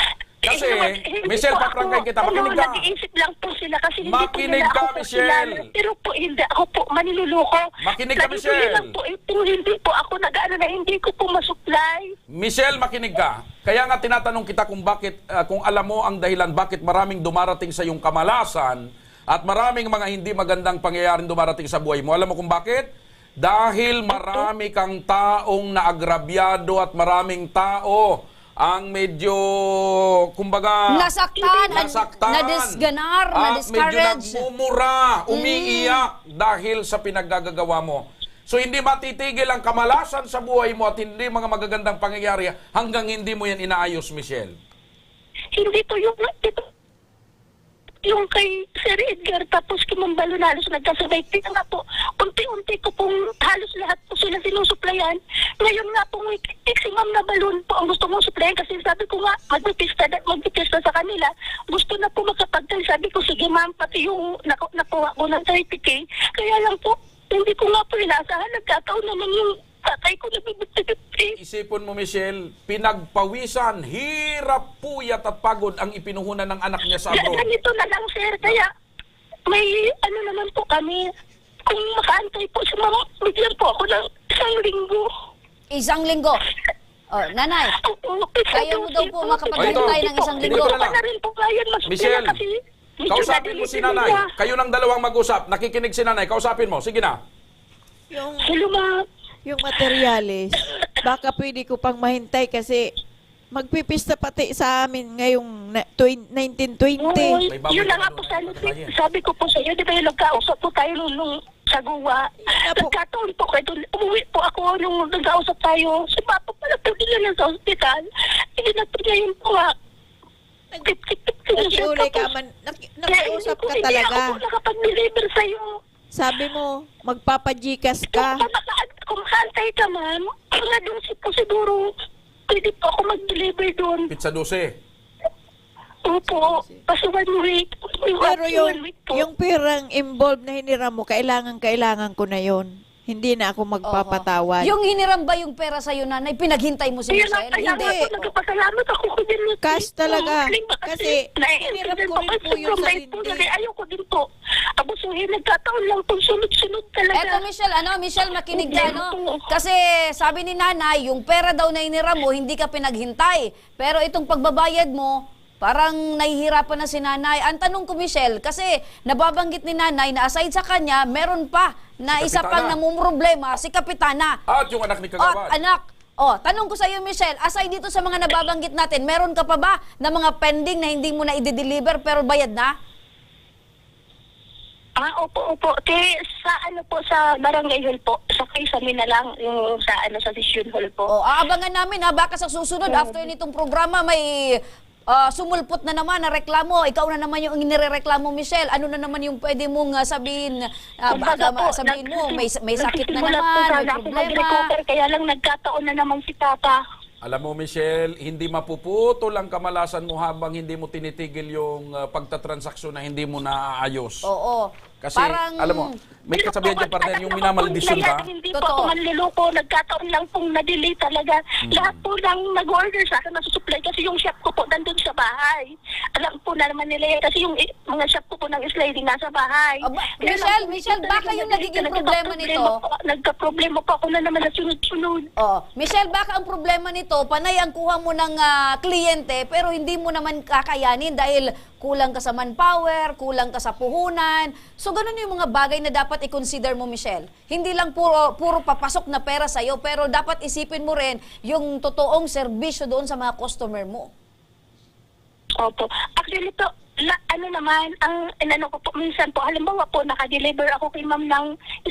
Speaker 3: kasi, Michelle, paprangkay kita, makinig ka.
Speaker 5: Nag-iisip lang po sila kasi hindi
Speaker 3: Makinig
Speaker 5: po nila
Speaker 3: ka,
Speaker 5: ako
Speaker 3: Michelle.
Speaker 5: kilala. Pero po, hindi ako po maniluloko.
Speaker 3: Makinig ka,
Speaker 5: Lagi po
Speaker 3: Michelle.
Speaker 5: lang po, hindi po ako nag-ano na hindi ko po masupply.
Speaker 3: Michelle, makinig ka. Kaya nga tinatanong kita kung bakit, kung alam mo ang dahilan bakit maraming dumarating sa iyong kamalasan at maraming mga hindi magandang pangyayaring dumarating sa buhay mo. Alam mo kung bakit? Dahil marami kang taong naagrabyado at maraming tao ang medyo, kumbaga,
Speaker 2: Nasaktan,
Speaker 3: nasaktan
Speaker 2: nadisganar,
Speaker 3: at medyo
Speaker 2: na-discourage.
Speaker 3: nagmumura, umiiyak dahil sa pinaggagawa mo. So hindi matitigil ang kamalasan sa buhay mo at hindi mga magagandang pangyayari hanggang hindi mo yan inaayos, Michelle.
Speaker 5: Hindi po yung kay Sir Edgar tapos kay Ma'am Balon halos nagkasabay. Kaya nga po, unti-unti ko pong halos lahat po sila sinusuplayan. Ngayon nga po, si Ma'am na Balon po ang gusto mong suplayan kasi sabi ko nga, magpipista sa kanila. Gusto na po makapagtay. Sabi ko, sige ma'am, pati yung nakuha ko ng 30K. Kaya lang po, hindi ko nga po inaasahan. Nagkataon naman yung tatay ko na bibigay.
Speaker 3: Isipon mo, Michelle, pinagpawisan, hirap, puyat at pagod ang ipinuhunan ng anak niya sa abroad.
Speaker 5: Ganito na lang, sir. Kaya may ano naman po kami. Kung makaantay po sa mga, bigyan po ako ng 1 linggo.
Speaker 2: 1 linggo. Oh, nanay, kaya mo daw po makapaghintay ng 1 linggo.
Speaker 3: Ganito na lang.
Speaker 5: Na rin po bayan, mas
Speaker 3: Michelle,
Speaker 5: kasi medyo
Speaker 3: kausapin mo si nanay.
Speaker 5: nila.
Speaker 3: Kayo ng dalawang mag-usap. Nakikinig si nanay. Kausapin mo. Sige na.
Speaker 5: Hello, ma'am.
Speaker 8: Yung materyales, baka pwede ko pang mahintay kasi magpipista pati sa amin ngayong 1920.
Speaker 3: May baboy
Speaker 5: Yun na
Speaker 3: ka
Speaker 5: nga
Speaker 3: doon,
Speaker 5: po
Speaker 3: may
Speaker 5: sabi ko po sa iyo, di ba yung nagkausap po tayo nung sa Guwa.
Speaker 8: po.
Speaker 5: Nagkataon po kayo doon. Umuwi po ako nung nagkausap tayo. Si Papa pala po nila sa hospital. Hindi na po niya yun po nga.
Speaker 8: Nag-iulay ka man, nakiusap ka
Speaker 5: Hindi
Speaker 8: talaga.
Speaker 5: ako po nakapag-deliver sa'yo.
Speaker 8: Sabi mo, magpapajikas ka.
Speaker 5: Kung makantay ka, ma'am, na doon po siguro, pwede po ako mag-deliver doon.
Speaker 3: Pizza 12.
Speaker 5: Opo, kasi 1 week.
Speaker 8: Pero
Speaker 5: One week po.
Speaker 8: yung pirang involved na hiniram mo, kailangan ko na yon. Hindi na ako magpapatawad.
Speaker 2: Yung hiniram ba yung pera sa'yo, nanay, pinaghintay mo si
Speaker 5: Kaya
Speaker 2: Michelle?
Speaker 5: kaya
Speaker 2: Hindi.
Speaker 5: nga po, nagpapasalamat ako ko din.
Speaker 8: Cash talaga. Kasi
Speaker 5: hiniram
Speaker 8: hiniram ko rin po yung sarili.
Speaker 5: Ayaw ko din po. Abusuhin, nagkataon lang po, sunod-sunod talaga.
Speaker 2: Eto, Michelle, makinig ka, no? Kasi sabi ni nanay, yung pera daw na hiniram mo, hindi ka pinaghintay. Pero itong pagbabayad mo, parang nahihirapan na si nanay. Ang tanong ko, Michelle, kasi nababanggit ni nanay na aside sa kanya, meron pa na
Speaker 3: Si
Speaker 2: isa pang
Speaker 3: Kapitana.
Speaker 2: namumroblema, si Kapitana.
Speaker 3: At yung anak ni
Speaker 2: At
Speaker 3: Kagawad.
Speaker 2: anak, tanong ko sa iyo, Michelle, aside dito sa mga nababanggit natin, meron ka pa ba na mga pending na hindi mo na i-deliver pero bayad na?
Speaker 5: Opo. Sa sa Barangay Hall po. Sa kaysa na lang yung sa Vision Hall po.
Speaker 2: Aabangan namin baka sa susunod after nitong programa may sumulpot na naman na reklamo. Ikaw na naman yung inirereklamo, Michelle. Ano na naman yung pwede mong sabihin? Baka sabihin mo, may sakit na naman, may problema.
Speaker 5: Kaya lang nagkataon na naman si Papa.
Speaker 3: Alam mo, Michelle, hindi mapuputol ang kamalasan mo habang hindi mo tinitigil yung pagtatransaksyon na hindi mo naaayos.
Speaker 2: Oo.
Speaker 3: Kasi, alam mo, may kasabihan dyan, partner, yung minamaldisyon ka.
Speaker 5: Hindi po ako manliloko. Nagkataon lang pong na-delay talaga. Lahat po lang nag-order sa akin, nasusupply kasi yung shop ko po nandun sa bahay. Alam po na naman nila yan kasi yung mga shop ko po ng sliding nasa bahay.
Speaker 2: Michelle, baka yung nagiging problema nito.
Speaker 5: Nagka-problema po ako na naman na sunod-sunod.
Speaker 2: Michelle, baka ang problema nito, panay ang kuha mo ng kliyente pero hindi mo naman kakayanin dahil kulang ka sa manpower, kulang ka sa puhunan. So, ganun yung mga bagay na dapat i-consider mo, Michelle. Hindi lang puro papasok na pera sa'yo, pero dapat isipin mo rin yung totoong serbisyo doon sa mga customer mo.
Speaker 5: Opo. Actually po, ano naman, ang inano ko po, minsan po, halimbawa po, naka-deliver ako kay ma'am ng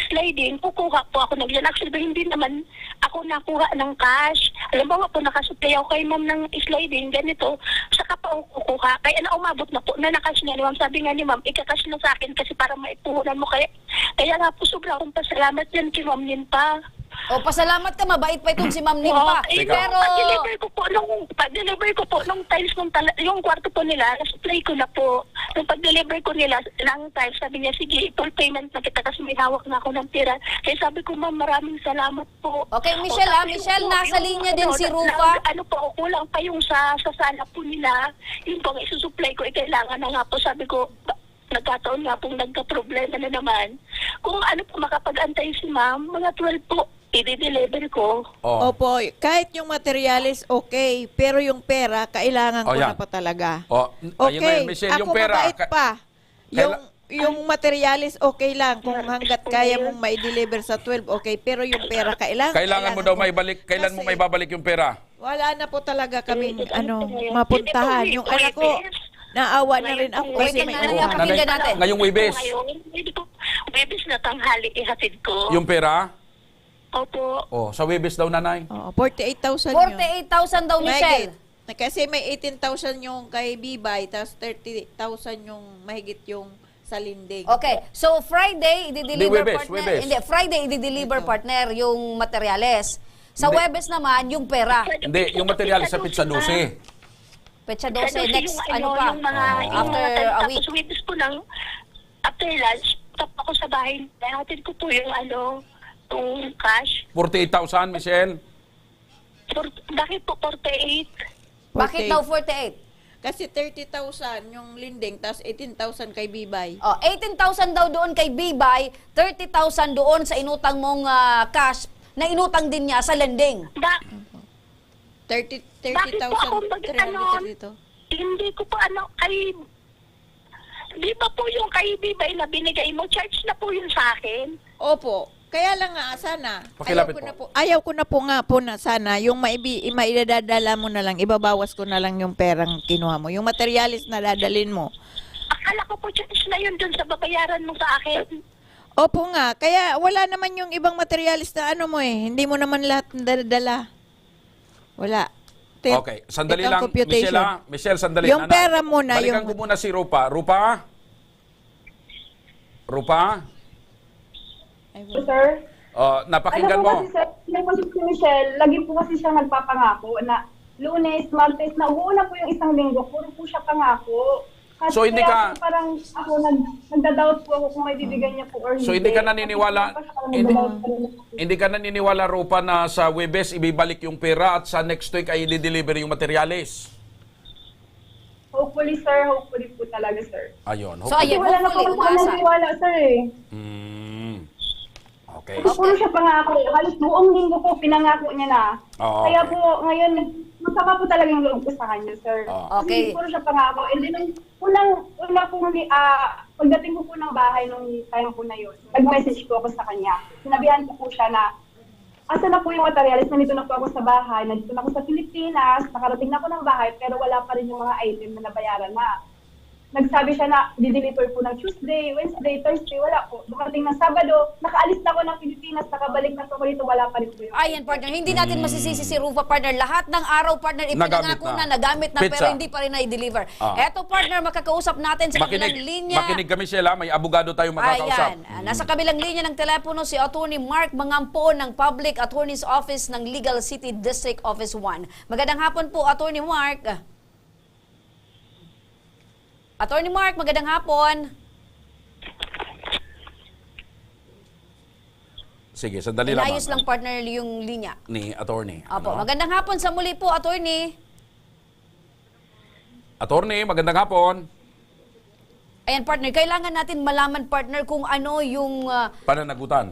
Speaker 5: sliding, kukuha po ako ng yan. Actually, hindi naman ako nakuha ng cash. Halimbawa po, nakasupply ako kay ma'am ng sliding, ganito, saka pa ako kukuha. Kaya na umabot na po, na nakash niya ni ma'am. Sabi nga ni ma'am, ikakash na sa akin kasi para maipuhunan mo. Kaya nga po, sobrang akong pasalamat yan kay ma'am yun pa.
Speaker 2: O, pasalamat ka, mabait pa itong si Ma'am Nimpa.
Speaker 5: Okay,
Speaker 3: Teka.
Speaker 2: Pero,
Speaker 5: pag-deliver ko po nung tiles yung kwarto po nila, na-supply ko na po. Nung pag-deliver ko nila ng tiles, sabi niya, sige, full payment na kita kasi may hawak na ako ng tira. Kaya sabi ko, ma'am, maraming salamat po.
Speaker 2: okay, Michelle, Michelle, nasa linya din si Rufa.
Speaker 5: Ano po, kulang pa yung sa sala po nila. Yung pong isusupply ko, kailangan na nga po. Sabi ko, nagkataon nga pong nagka-problema na naman. Kung ano po makapag-antay si ma'am, mga 12 po, i-deliver ko.
Speaker 3: Oh.
Speaker 8: Opo, kahit yung materialis okay, pero yung pera kailangan ko
Speaker 3: yan.
Speaker 8: na pa talaga.
Speaker 3: Oh, ayun na yun, Michelle,
Speaker 8: ako
Speaker 3: yung pera.
Speaker 8: mabait pa. Yung materialis okay lang kung hanggat kaya
Speaker 5: Okay.
Speaker 8: mong mai-deliver sa 12, okay, pero yung pera
Speaker 3: Kailangan mo daw
Speaker 8: ko.
Speaker 3: maibalik, kailan mo
Speaker 8: Kasi
Speaker 3: maibabalik yung pera?
Speaker 8: Wala na po talaga kaming
Speaker 5: Ano,
Speaker 8: mapuntahan. Yung anak ko, naawa na rin ako kasi
Speaker 2: Wait,
Speaker 8: may
Speaker 2: nanay,
Speaker 8: utang.
Speaker 2: pakinggan natin.
Speaker 3: Ngayong Webes,
Speaker 5: Ngayon, hindi ko, Webes na tanghali ihatid ko.
Speaker 3: yung pera?
Speaker 5: Opo.
Speaker 3: Oh, sa Webes daw, nanay.
Speaker 8: Oo, 48,000 yun.
Speaker 2: 48,000 daw, Michelle.
Speaker 8: Mahigit. Kasi may 18,000 yung kay Bibay, tapos 30,000 yung mahigit yung sa Linding.
Speaker 2: Okay, so Friday, i-deliver
Speaker 3: Webes,
Speaker 2: partner.
Speaker 3: Webes.
Speaker 2: Hindi, Friday, i-deliver partner yung materyales. Sa
Speaker 3: Hindi.
Speaker 2: Webes naman, yung pera.
Speaker 3: Hindi, yung materialis sa Pizza 12.
Speaker 2: Petsa
Speaker 5: Kasi
Speaker 2: 12, next, ano pa?
Speaker 5: Yung mga,
Speaker 2: After a week.
Speaker 5: Tapos Webes po lang, after lunch, tap ako sa bahay. Hatid ko po yung yung cash.
Speaker 3: 48,000, Michelle.
Speaker 5: Bakit po 48?
Speaker 2: Bakit daw 48?
Speaker 8: Kasi 30,000 yung Linding, tapos 18,000 kay Bibay.
Speaker 2: Oh, 18,000 daw doon kay Bibay, 30,000 doon sa inutang mong cash na inutang din niya sa lending.
Speaker 8: 30,000 dito.
Speaker 5: Hindi ko po di ba po yung kay Bibay na binigay mo, charge na po yun sa akin?
Speaker 8: Opo. Kaya lang nga, sana.
Speaker 3: Pakilapit
Speaker 8: Ayaw ko na po na sana. Yung maidadala mo na lang, ibabawas ko na lang yung perang kinuha mo. Yung materialis na dadalin mo.
Speaker 5: Akala ko po charge na yun dun sa babayaran mo sa akin.
Speaker 8: Opo nga. Kaya wala naman yung ibang materialis na ano mo eh. Hindi mo naman lahat dadala. Wala.
Speaker 3: Okay, sandali lang,
Speaker 8: computation.
Speaker 3: Michelle, sandali.
Speaker 8: Yung pera mo na,
Speaker 3: Balikan ko muna si Rupa. Rupa?
Speaker 9: Sir?
Speaker 3: Napakinggan mo.
Speaker 9: Kasi sir, si Michelle, lagi po kasi siya nagpapangako na Lunes, Martes, na uuna po yung isang linggo, puro po siya pangako. Kasi
Speaker 3: So, hindi
Speaker 9: kaya
Speaker 3: ka-
Speaker 9: parang ako nagda-doubt po ako kung may bibigay niya po or hindi.
Speaker 3: So, hindi ka naniniwala- Hindi ka naniniwala, Rupa, na sa Webes ibibalik yung pera at sa next week ay i-deliver yung materialis?
Speaker 9: Hopefully, sir. Hopefully po talaga, sir.
Speaker 3: Ayun.
Speaker 2: So, ayun,
Speaker 9: Wala na po
Speaker 2: hopefully,
Speaker 9: ako
Speaker 2: umasa.
Speaker 9: naniniwala, sir eh.
Speaker 3: Okay.
Speaker 9: Puro siya pangako. Halos buong linggo po pinangako niya na.
Speaker 3: Oo,
Speaker 9: Kaya
Speaker 3: okay.
Speaker 9: po ngayon, masama po talaga yung loob ko sa kanya, sir.
Speaker 2: Okay.
Speaker 9: Kasi puro siya pangako. And then, una po, pagdating ko po ng bahay nung time po na yun, nag-message po ako sa kanya. Sinabihan ko po siya na, asa na po yung materialis, nandito na po ako sa bahay, nandito na ako sa Pilipinas, nakarating na ako ng bahay, pero wala pa rin yung mga item na nabayaran na. Nagsabi siya na di-deliver po ng Tuesday, Wednesday, Thursday, wala po. Dumating ng Sabado, nakaalis na ako ng Pilipinas, nakabalik na ako dito, wala pa rin po yung
Speaker 2: Ayan, partner, hindi natin masisisi si Rufa, partner. Lahat ng araw, partner, ipinangako
Speaker 3: Nagamit na.
Speaker 2: nagamit na,
Speaker 3: Pizza.
Speaker 2: pero hindi pa rin na-deliver. Eto, partner, makakausap natin sa kabilang linya.
Speaker 3: Makinig kami, Sheila. May abogado tayo makakausap.
Speaker 2: Ayan. Nasa kabilang linya ng telepono si Attorney Mark Mangampo ng Public Attorney's Office ng Legal City District Office 1. Magandang hapon po, Attorney Mark. Attorney Mark, magandang hapon.
Speaker 3: Sige, sandali lamang.
Speaker 2: Inayos lang, partner, yung linya.
Speaker 3: Ni attorney.
Speaker 2: Opo,
Speaker 3: Ano?
Speaker 2: magandang hapon sa muli po, Attorney.
Speaker 3: Attorney, magandang hapon.
Speaker 2: Ayan, partner, kailangan natin malaman, partner, kung ano yung
Speaker 3: Pananagutan.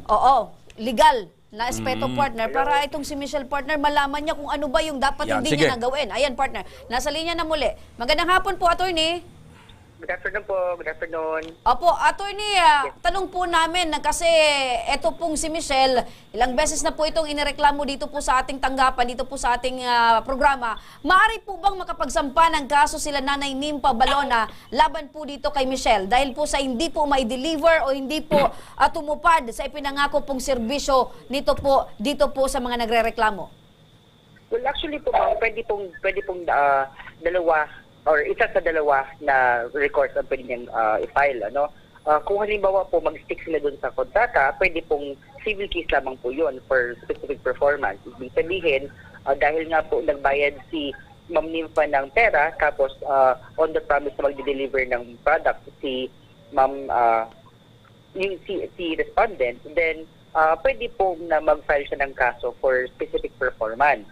Speaker 2: legal na aspeto, partner, para itong si Michelle, partner, malaman niya kung ano ba yung dapat
Speaker 3: Yan,
Speaker 2: hindi
Speaker 3: sige.
Speaker 2: niya nagawin. Ayan, partner, nasa linya na muli. Magandang hapon po, Attorney.
Speaker 10: Good afternoon po. Good afternoon.
Speaker 2: Opo, Attorney, tanong po namin na kasi eto pong si Michelle, ilang beses na po itong inireklamo dito po sa ating tanggapan, dito po sa ating programa. Maaari po bang makapagsampa ng kaso sila Nanay Nimpa Balona laban po dito kay Michelle dahil po sa hindi po mai-deliver o hindi po tumupad sa ipinangako pong serbisyo dito po sa mga nagrereklamo?
Speaker 10: Well, actually po, ma'am, pwede pong dalawa or isa sa dalawa na records ang pwede niyang i-file, ano? Kung halimbawa po mag-stick sila doon sa kontrata, pwede pong civil case lamang po yun for specific performance. Ibig sabihin, dahil nga po nagbayad si Ma'am Nympha ng pera, tapos on the promise na mag-deliver ng product si Ma'am, si respondent, then pwede po na mag-file siya ng kaso for specific performance.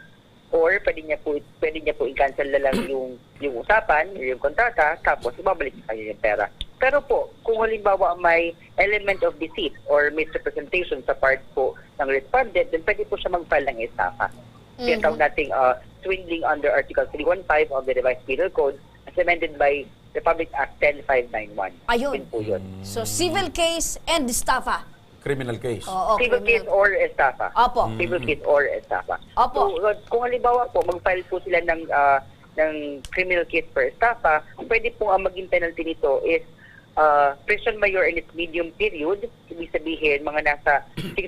Speaker 10: Or pwede niya po i-cancel na lang yung usapan, yung kontrata, tapos ibabalik sa kanya yung pera. Pero po, kung halimbawa may element of deceit or misrepresentation sa part po ng respondent, then pwede po siya mag-file ng estafa. Kaya tawag nating swindling under Article 315 of the Revised Penal Code as amended by Republic Act 10591.
Speaker 2: Ayun.
Speaker 10: Yun po yun.
Speaker 2: So, civil case and estafa.
Speaker 3: Criminal case.
Speaker 2: Oo,
Speaker 10: Civil case or estafa.
Speaker 2: Opo.
Speaker 10: Civil case or estafa.
Speaker 2: Opo.
Speaker 10: So, kung halimbawa po, mag-file po sila ng criminal case for estafa, pwede po ang maging penalty nito is prison mayor in its medium period. Ibig sabihin, mga nasa 8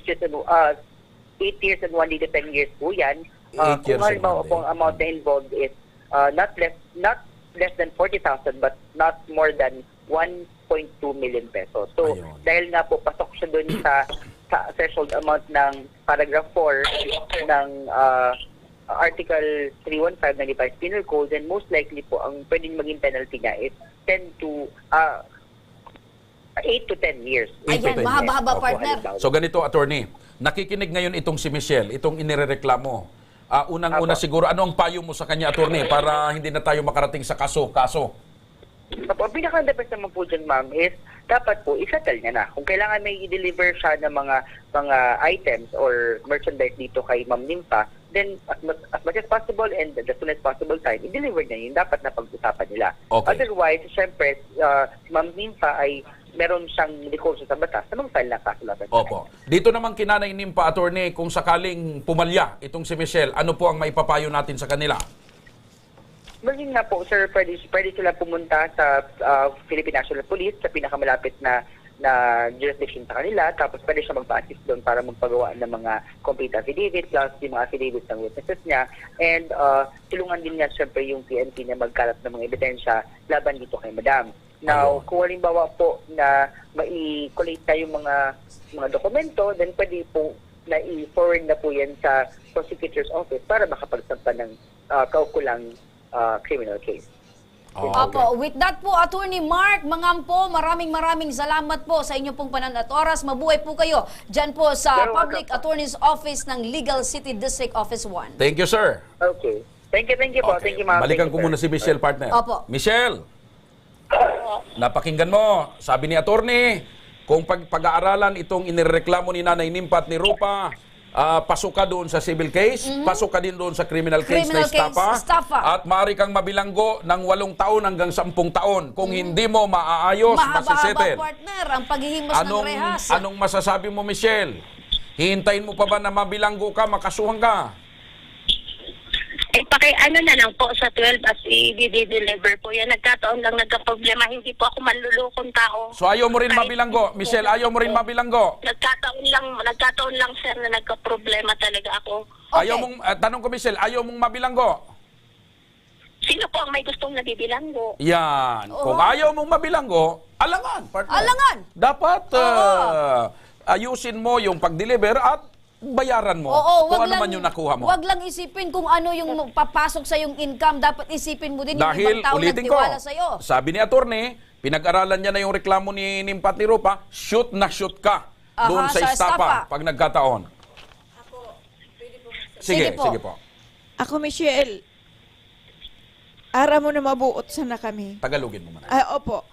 Speaker 10: years and 1 day to 10 years po yan. Kung halimbawa po ang amount na involved is not less than 40,000 but not more than 1.2 million pesos. So, dahil nga po pasok siya doon sa threshold amount ng paragraph 4 ng Article 315 ng Revised Penal Code, then most likely po ang pwedeng maging penalty niya is 8 to 10 years.
Speaker 2: Ayan, mahaba-haba, partner.
Speaker 3: So ganito, attorney, nakikinig ngayon itong si Michelle, itong inirereklamo. Unang-una siguro, ano ang payo mo sa kanya, attorney, para hindi na tayo makarating sa kaso?
Speaker 10: Ang pinaka-defense naman po dyan, ma'am, is dapat po isettle niya na. Kung kailangan may i-deliver siya ng mga items or merchandise dito kay Ma'am Nympha, then as much as possible and the soonest possible time, i-deliver niya yun. Dapat na pag-usapan nila.
Speaker 3: Okay.
Speaker 10: Otherwise, syempre, si Ma'am Nympha ay meron siyang negosyo sa batas na mag-file ng kaso laban.
Speaker 3: Opo. Dito naman kinanay Nympha, attorney, kung sakaling pumalya itong si Michelle, ano po ang maipapayo natin sa kanila?
Speaker 10: Maging nga po, sir, pwede sila pumunta sa Philippine National Police sa pinakamalapit na jurisdiction sa kanila, tapos pwede siya magpa-assist doon para magpagawa ng mga complete affidavit plus yung mga affidavits ng witnesses niya, and tulungan din niya siyempre yung PNP na magkalat ng mga ebidensya laban dito kay Madam. Now, kung halimbawa po na mai-collate na yung mga dokumento, then pwede po na i-forward na po yan sa prosecutor's office para makapagsampa ng kaukulang criminal case.
Speaker 2: Opo, with that po, Attorney Mark Mangampo, maraming salamat po sa inyong pong panahon at oras. Mabuhay po kayo dyan po sa Public Attorney's Office ng Legal City District Office 1.
Speaker 3: Thank you, sir.
Speaker 10: Okay. Thank you po.
Speaker 3: Okay.
Speaker 10: Thank you, ma'am.
Speaker 3: Balikan
Speaker 10: Thank
Speaker 3: ko
Speaker 10: you,
Speaker 3: muna si
Speaker 10: sir.
Speaker 3: Michelle, partner.
Speaker 2: Opo.
Speaker 3: Michelle, napakinggan mo. Sabi ni attorney, kung pag-aaralan itong inireklamo ni Nanay Nympha at ni Rupa, pasok ka doon sa civil case, pasok ka din doon sa criminal case na estafa, at maaari kang mabilanggo ng 8 taon hanggang 10 taon. Kung hindi mo maaayos, masisettle.
Speaker 2: Mahaba-haba, partner, ang paghihimas ng rehas.
Speaker 3: Anong masasabi mo, Michelle? Hihintayin mo pa ba na mabilanggo ka, makasuhan ka?
Speaker 5: Ano na lang po sa 12 as i-deliver po yan. Nagkataon lang nagka-problema. Hindi po ako manlulukong tao.
Speaker 3: So ayaw mo rin mabilanggo? Michelle, ayaw mo rin mabilanggo?
Speaker 5: Nagkataon lang sir na nagka-problema talaga ako.
Speaker 2: Okay.
Speaker 3: Ayaw mong, tanong ko Michelle, ayaw mong mabilanggo?
Speaker 5: Sino po ang may gustong nabibilanggo?
Speaker 3: Yan. Kung ayaw mong mabilanggo, alangan, partner.
Speaker 2: Alangan.
Speaker 3: Dapat ayusin mo yung pag-deliver at bayaran mo kung ano man yung nakuha mo.
Speaker 2: Wag lang isipin kung ano yung papasok sa yung income. Dapat isipin mo din
Speaker 3: Dahil,
Speaker 2: yung ibang tao
Speaker 3: ulitin ko,
Speaker 2: nagtiwala sa'yo.
Speaker 3: sabi ni attorney, pinag-aralan niya na yung reklamo ni Nympha at ni Rupa, shoot ka doon sa estafa pag nagkataon. Sige po.
Speaker 8: Ako, Michelle, ara mo na mabuot sana kami.
Speaker 3: Tagalogin mo man.
Speaker 8: Opo.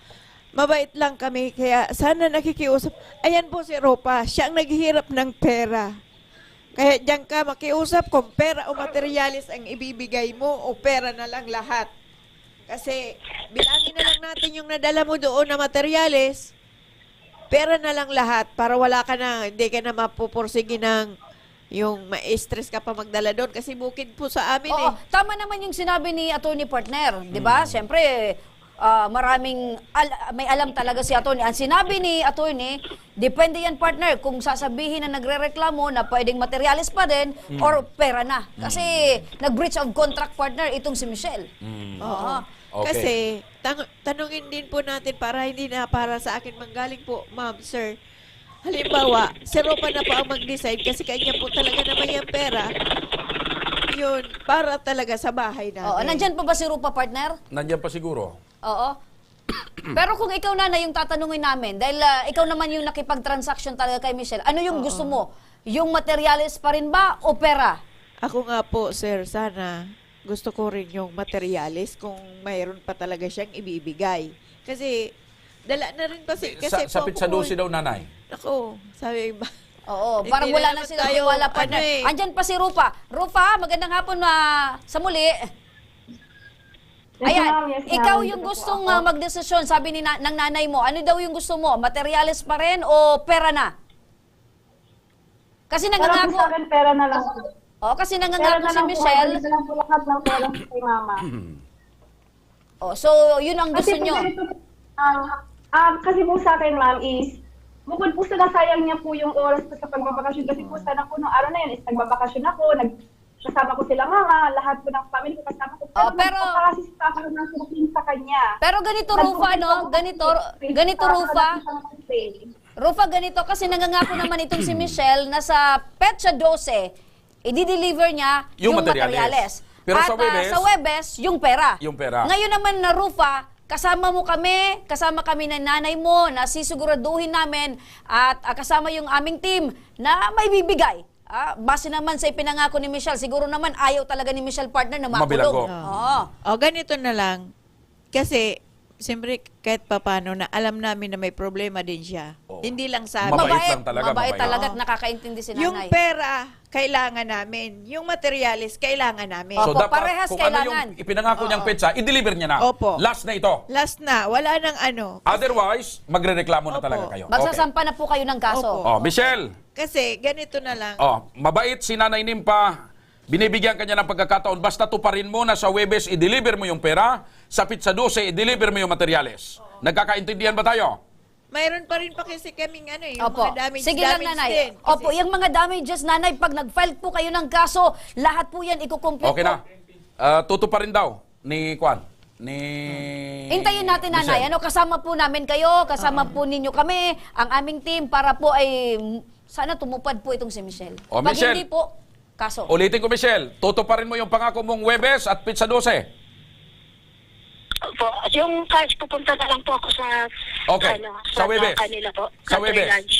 Speaker 8: Mabait lang kami, kaya sana nakikiusap. Ayan po si Rupa, siya ang naghihirap ng pera. Kaya diyan ka makiusap kung pera o materialis ang ibibigay mo o pera na lang lahat. Kasi bilangin na lang natin yung nadala mo doon na materialis, pera na lang lahat para wala ka na, hindi ka na mapupursige ng yung ma-stress ka pa magdala doon kasi bukid po sa amin
Speaker 2: Tama naman yung sinabi ni attorney partner, di ba? Siyempre, may alam talaga si attorney. Ang sinabi ni attorney, depende yan partner kung sasabihin na nagrereklamo na pwedeng materialis pa din or pera na. Kasi nag-breach of contract partner itong si Michelle.
Speaker 8: Oo.
Speaker 3: Okay.
Speaker 8: Kasi tanungin din po natin para hindi na para sa akin manggaling po, ma'am, sir. halimbawa, si Ropa na po ang mag-decide kasi kanya po talaga naman yung pera. Yun, para talaga sa bahay namin.
Speaker 2: Oo, nandyan pa ba si Rupa, partner?
Speaker 3: Nandiyan pa siguro.
Speaker 2: Oo. Pero kung ikaw na yung tatanungin namin, dahil ikaw naman yung nakipag-transaction talaga kay Michelle, ano yung gusto mo? Yung materials pa rin ba o pera?
Speaker 8: Ako nga po, sir, sana gusto ko rin yung materialis kung mayroon pa talaga siyang ibibigay. Kasi, dala na rin kasi
Speaker 3: Sa
Speaker 8: po
Speaker 3: pizza
Speaker 8: ako,
Speaker 3: dosi daw, nanay.
Speaker 8: Ako, sabi ba?
Speaker 2: Oo,
Speaker 8: Hindi
Speaker 2: parang wala na
Speaker 8: naman
Speaker 2: sila
Speaker 8: tayo,
Speaker 2: wala partner. Andyan pa si Rupa. Rupa, magandang hapon sa muli.
Speaker 9: Yes,
Speaker 2: Ayan,
Speaker 9: ma'am. Yes, ma'am.
Speaker 2: ikaw
Speaker 9: Dito
Speaker 2: yung
Speaker 9: po
Speaker 2: gustong
Speaker 9: ako.
Speaker 2: magdesisyon, sabi ng nanay mo. Ano daw yung gusto mo? Materials pa rin o pera na? Kasi
Speaker 9: Para po
Speaker 2: nangangako.
Speaker 9: sa akin, pera na lang.
Speaker 2: Oh, kasi
Speaker 9: Pera
Speaker 2: nangangako
Speaker 9: na
Speaker 2: si
Speaker 9: lang po.
Speaker 2: Michelle.
Speaker 9: Pera na lang po lahat ng pera kay mama.
Speaker 2: Oh, so yun ang gusto
Speaker 9: Kasi po
Speaker 2: nyo.
Speaker 9: ganito, kasi po sa akin, ma'am, is bukod po sa nasayang niya po yung oras ko sa pagbabakasyon kasi po sana po nung araw na yun is nagbabakasyon ako, kasama ko sila mama, lahat po ng family ko kasama ko.
Speaker 2: Pero
Speaker 9: nagpapakasista ako ng cooking sa kanya.
Speaker 2: Pero ganito Rufa, no? Ganito Rufa. Rufa, ganito kasi nangangako naman itong si Michelle na sa Petsa 12, i-deliver niya
Speaker 3: Yung
Speaker 2: yung
Speaker 3: materyales.
Speaker 2: materyales.
Speaker 3: Pero
Speaker 2: At
Speaker 3: sa Huwebes,
Speaker 2: sa Huwebes, yung pera.
Speaker 3: Yung pera.
Speaker 2: Ngayon naman na Rufa, kasama kami ng nanay mo na sisiguraduhin namin at kasama yung aming team na may bibigay. Base naman sa ipinangako ni Michelle, siguro naman ayaw talaga ni Michelle partner na makulong.
Speaker 3: Mabilago.
Speaker 2: Oo.
Speaker 8: O, ganito na lang. Kasi, siyempre, kahit papano na alam namin na may problema din siya.
Speaker 3: Oo.
Speaker 8: Hindi lang sa
Speaker 3: Mabait lang talaga,
Speaker 2: Mabait
Speaker 3: mabait.
Speaker 2: talaga at nakakaintindi si nanay.
Speaker 8: Yung pera, kailangan namin. Yung materialis, kailangan namin.
Speaker 2: Opo,
Speaker 3: So dapat
Speaker 2: parehas
Speaker 3: kung
Speaker 2: kailangan.
Speaker 3: ano yung ipinangako niyang pizza, i-deliver niya na.
Speaker 8: Opo.
Speaker 3: Last na ito.
Speaker 8: Last na, wala nang ano.
Speaker 3: Otherwise, magrereklamo na
Speaker 8: Opo.
Speaker 3: talaga kayo.
Speaker 2: Magsasampa na po kayo ng kaso.
Speaker 8: Opo.
Speaker 3: Oh, Michelle.
Speaker 8: Kasi, ganito na lang.
Speaker 3: Oh, mabait si Nanay Nimpa. Binibigyan kanya ng pagkakataon. Basta tuparin mo na sa Huwebes, i-deliver mo yung pera. Sa Pizza 12, i-deliver mo yung materyales. Nagkakaintindihan ba tayo?
Speaker 8: Mayroon pa rin pa kasi kaming ano, yung
Speaker 2: Opo.
Speaker 8: mga damage,
Speaker 2: Sige lang,
Speaker 8: damage
Speaker 2: nanay.
Speaker 8: din. Kasi,
Speaker 2: Opo, yung mga damages, nanay, pag nag-file po kayo ng kaso, lahat po yan ikukomplete
Speaker 3: Okay na. Tutuparin daw ni Kwan. Ni
Speaker 2: Hintayin natin, nanay.
Speaker 3: Michelle.
Speaker 2: Kasama po namin kayo, kasama po ninyo kami, ang aming team, para po ay sana tumupad po itong si Michelle.
Speaker 3: O,
Speaker 2: Pag
Speaker 3: Michelle.
Speaker 2: hindi po, kaso.
Speaker 3: Ulitin ko, Michelle. Tutuparin mo yung pangako mong Huwebes at Pizza 12.
Speaker 5: Po, yung cash pupunta na lang po ako sa
Speaker 3: Okay, sa Huwebes.
Speaker 5: kanila po.
Speaker 3: Sa
Speaker 5: after
Speaker 3: Huwebes.
Speaker 5: lunch.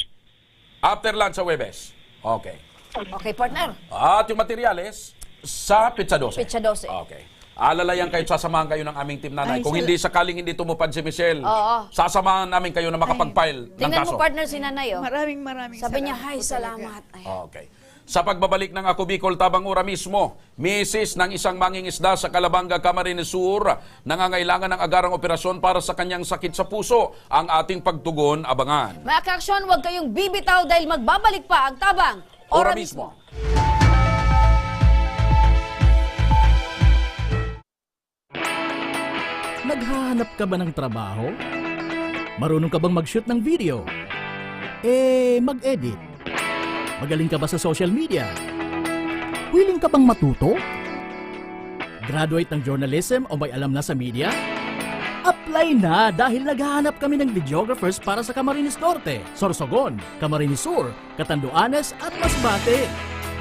Speaker 3: After lunch sa Huwebes. Okay.
Speaker 2: Okay, partner.
Speaker 3: At yung materyales sa Pizza 12.
Speaker 2: Pizza 12.
Speaker 3: Okay. Alalayan kayo, sasamahan kayo ng aming team, nanay.
Speaker 8: Ay,
Speaker 3: Kung hindi sakaling hindi tumupad si Michelle,
Speaker 2: Oo.
Speaker 3: sasamahan namin kayo na makapag-file ng
Speaker 2: Tingnan
Speaker 3: kaso.
Speaker 2: mo, partner, si nanay, oh.
Speaker 8: maraming
Speaker 2: Sabi niya,
Speaker 8: salamat
Speaker 2: hi,
Speaker 8: po talaga."
Speaker 2: salamat. Ay.
Speaker 3: Okay. Sa pagbabalik ng Ako Bicol Tabangura mismo, misis ng isang mangingisda sa Calabanga, Camarines Sur, nangangailangan ng agarang operasyon para sa kanyang sakit sa puso. Ang ating pagtugon, abangan.
Speaker 2: Mga kaaksyon, huwag kayong bibitaw dahil magbabalik pa ang tabang.
Speaker 3: Ora mismo.
Speaker 11: Naghahanap ka ba ng trabaho? Marunong ka bang mag-shoot ng video? Mag-edit? Magaling ka ba sa social media? Willing ka bang matuto? Graduate ng journalism o may alam na sa media? Apply na dahil naghahanap kami ng videographers para sa Camarines Norte, Sorsogon, Camarines Sur, Catanduanes at Masbate.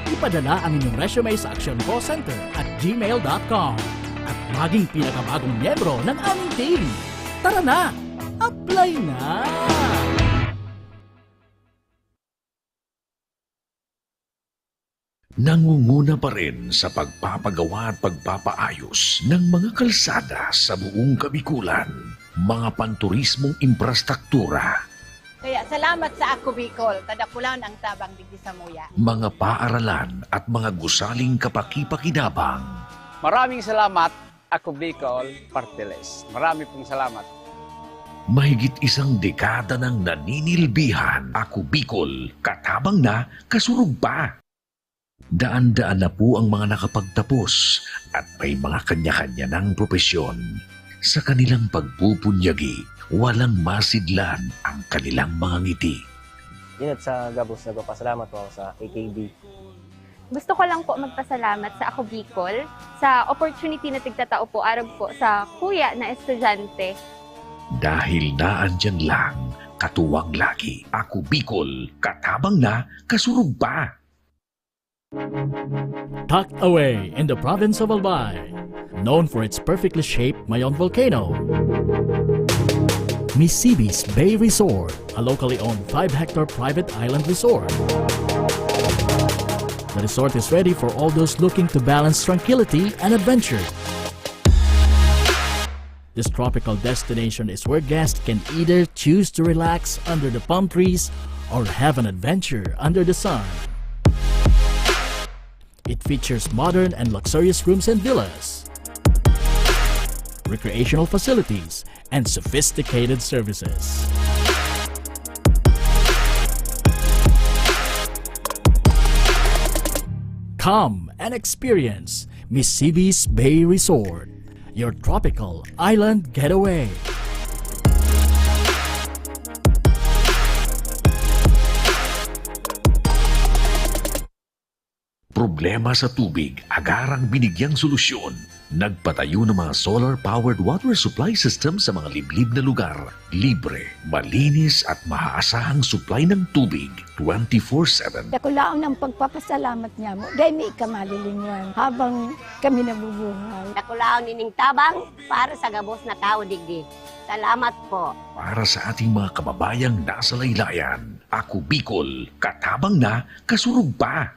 Speaker 11: Ipadala ang inyong resume sa Action Call Center at gmail.com at maging pinakabagong miyembro ng aming team. Tara na! Apply na!
Speaker 12: Nangunguna pa rin sa pagpapagawa at pagpapaayos ng mga kalsada sa buong Kabikulan, mga panturismong infrastruktura,
Speaker 13: Kaya salamat sa Ako Bicol, kadakulan ang tabang digdi sa muya.
Speaker 12: mga paaralan at mga gusaling kapakipakinabang.
Speaker 14: Maraming salamat, Ako Bicol Partiles. Marami pong salamat.
Speaker 12: Mahigit isang dekada ng naninilbihan, Ako Bicol, katabang na, kasurug pa. Daan-daan na po ang mga nakapagtapos at may mga kanya-kanya ng propesyon. Sa kanilang pagpupunyagi, walang masidlan ang kanilang mga ngiti.
Speaker 15: Inat sa Gabos, nagpapasalamat po ako sa AKB.
Speaker 16: Gusto ko lang po magpasalamat sa Ako Bicol sa opportunity na tigtatao po arog po sa kuya na estudyante.
Speaker 12: Dahil naandyan lang katuwang lagi. Ako Bicol, katabang na, kasurug pa.
Speaker 11: Tucked away in the province of Albay, known for its perfectly shaped Mayon volcano, Misibis Bay Resort, a locally owned 5-hectare private island resort. The resort is ready for all those looking to balance tranquility and adventure. This tropical destination is where guests can either choose to relax under the palm trees or have an adventure under the sun. It features modern and luxurious rooms and villas, recreational facilities, and sophisticated services. Come and experience Misibis Bay Resort, your tropical island getaway.
Speaker 12: Problema sa tubig, agarang binigyang solusyon. Nagpatayo ng mga solar-powered water supply system sa mga liblib na lugar. Libre, malinis at maaasahang supply ng tubig 24/7.
Speaker 17: Dakulaon ng pagpapasalamat niya mo, dahil may kamalilingan habang kami nabubuhay.
Speaker 18: Dakulaon nining tabang para sa gabos na tao digdi. Salamat po.
Speaker 12: Para sa ating mga kababayang nasa laylayan, ako Bicol, katabang na, kasurug pa.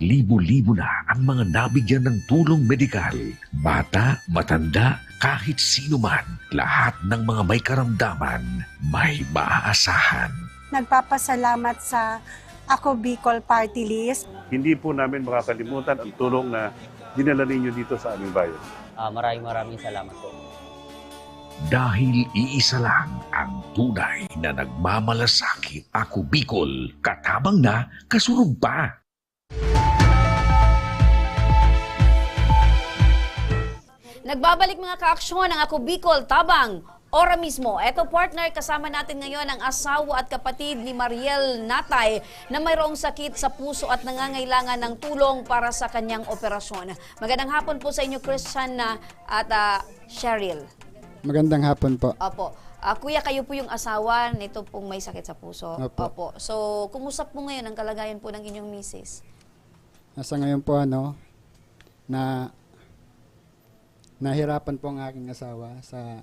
Speaker 12: Libo-libo na ang mga nabigyan ng tulong medikal. Bata, matanda, kahit sino man, lahat ng mga may karamdaman, may maaasahan.
Speaker 19: Nagpapasalamat sa Ako Bicol Party List.
Speaker 20: Hindi po namin makakalimutan ang tulong na dinala ninyo dito sa aming bayan.
Speaker 15: Maraming salamat po.
Speaker 12: Dahil iisa lang ang tunay na nagmamalasakit. Ako Bicol, katabang na, kasurug pa.
Speaker 2: Nagbabalik mga kaaksyon ang Ako Bicol Tabang. Ora mismo, eto partner, kasama natin ngayon ang asawa at kapatid ni Mariel Natay na mayroong sakit sa puso at nangangailangan ng tulong para sa kanyang operasyon. Magandang hapon po sa inyo, Christian at Cheryl.
Speaker 21: Magandang hapon po.
Speaker 2: Opo. Kuya, kayo po yung asawa nito pong may sakit sa puso.
Speaker 21: Opo.
Speaker 2: So, kumusta po ngayon ang kalagayan po ng inyong misis?
Speaker 21: Nasa ngayon po nahirapan po ang aking asawa sa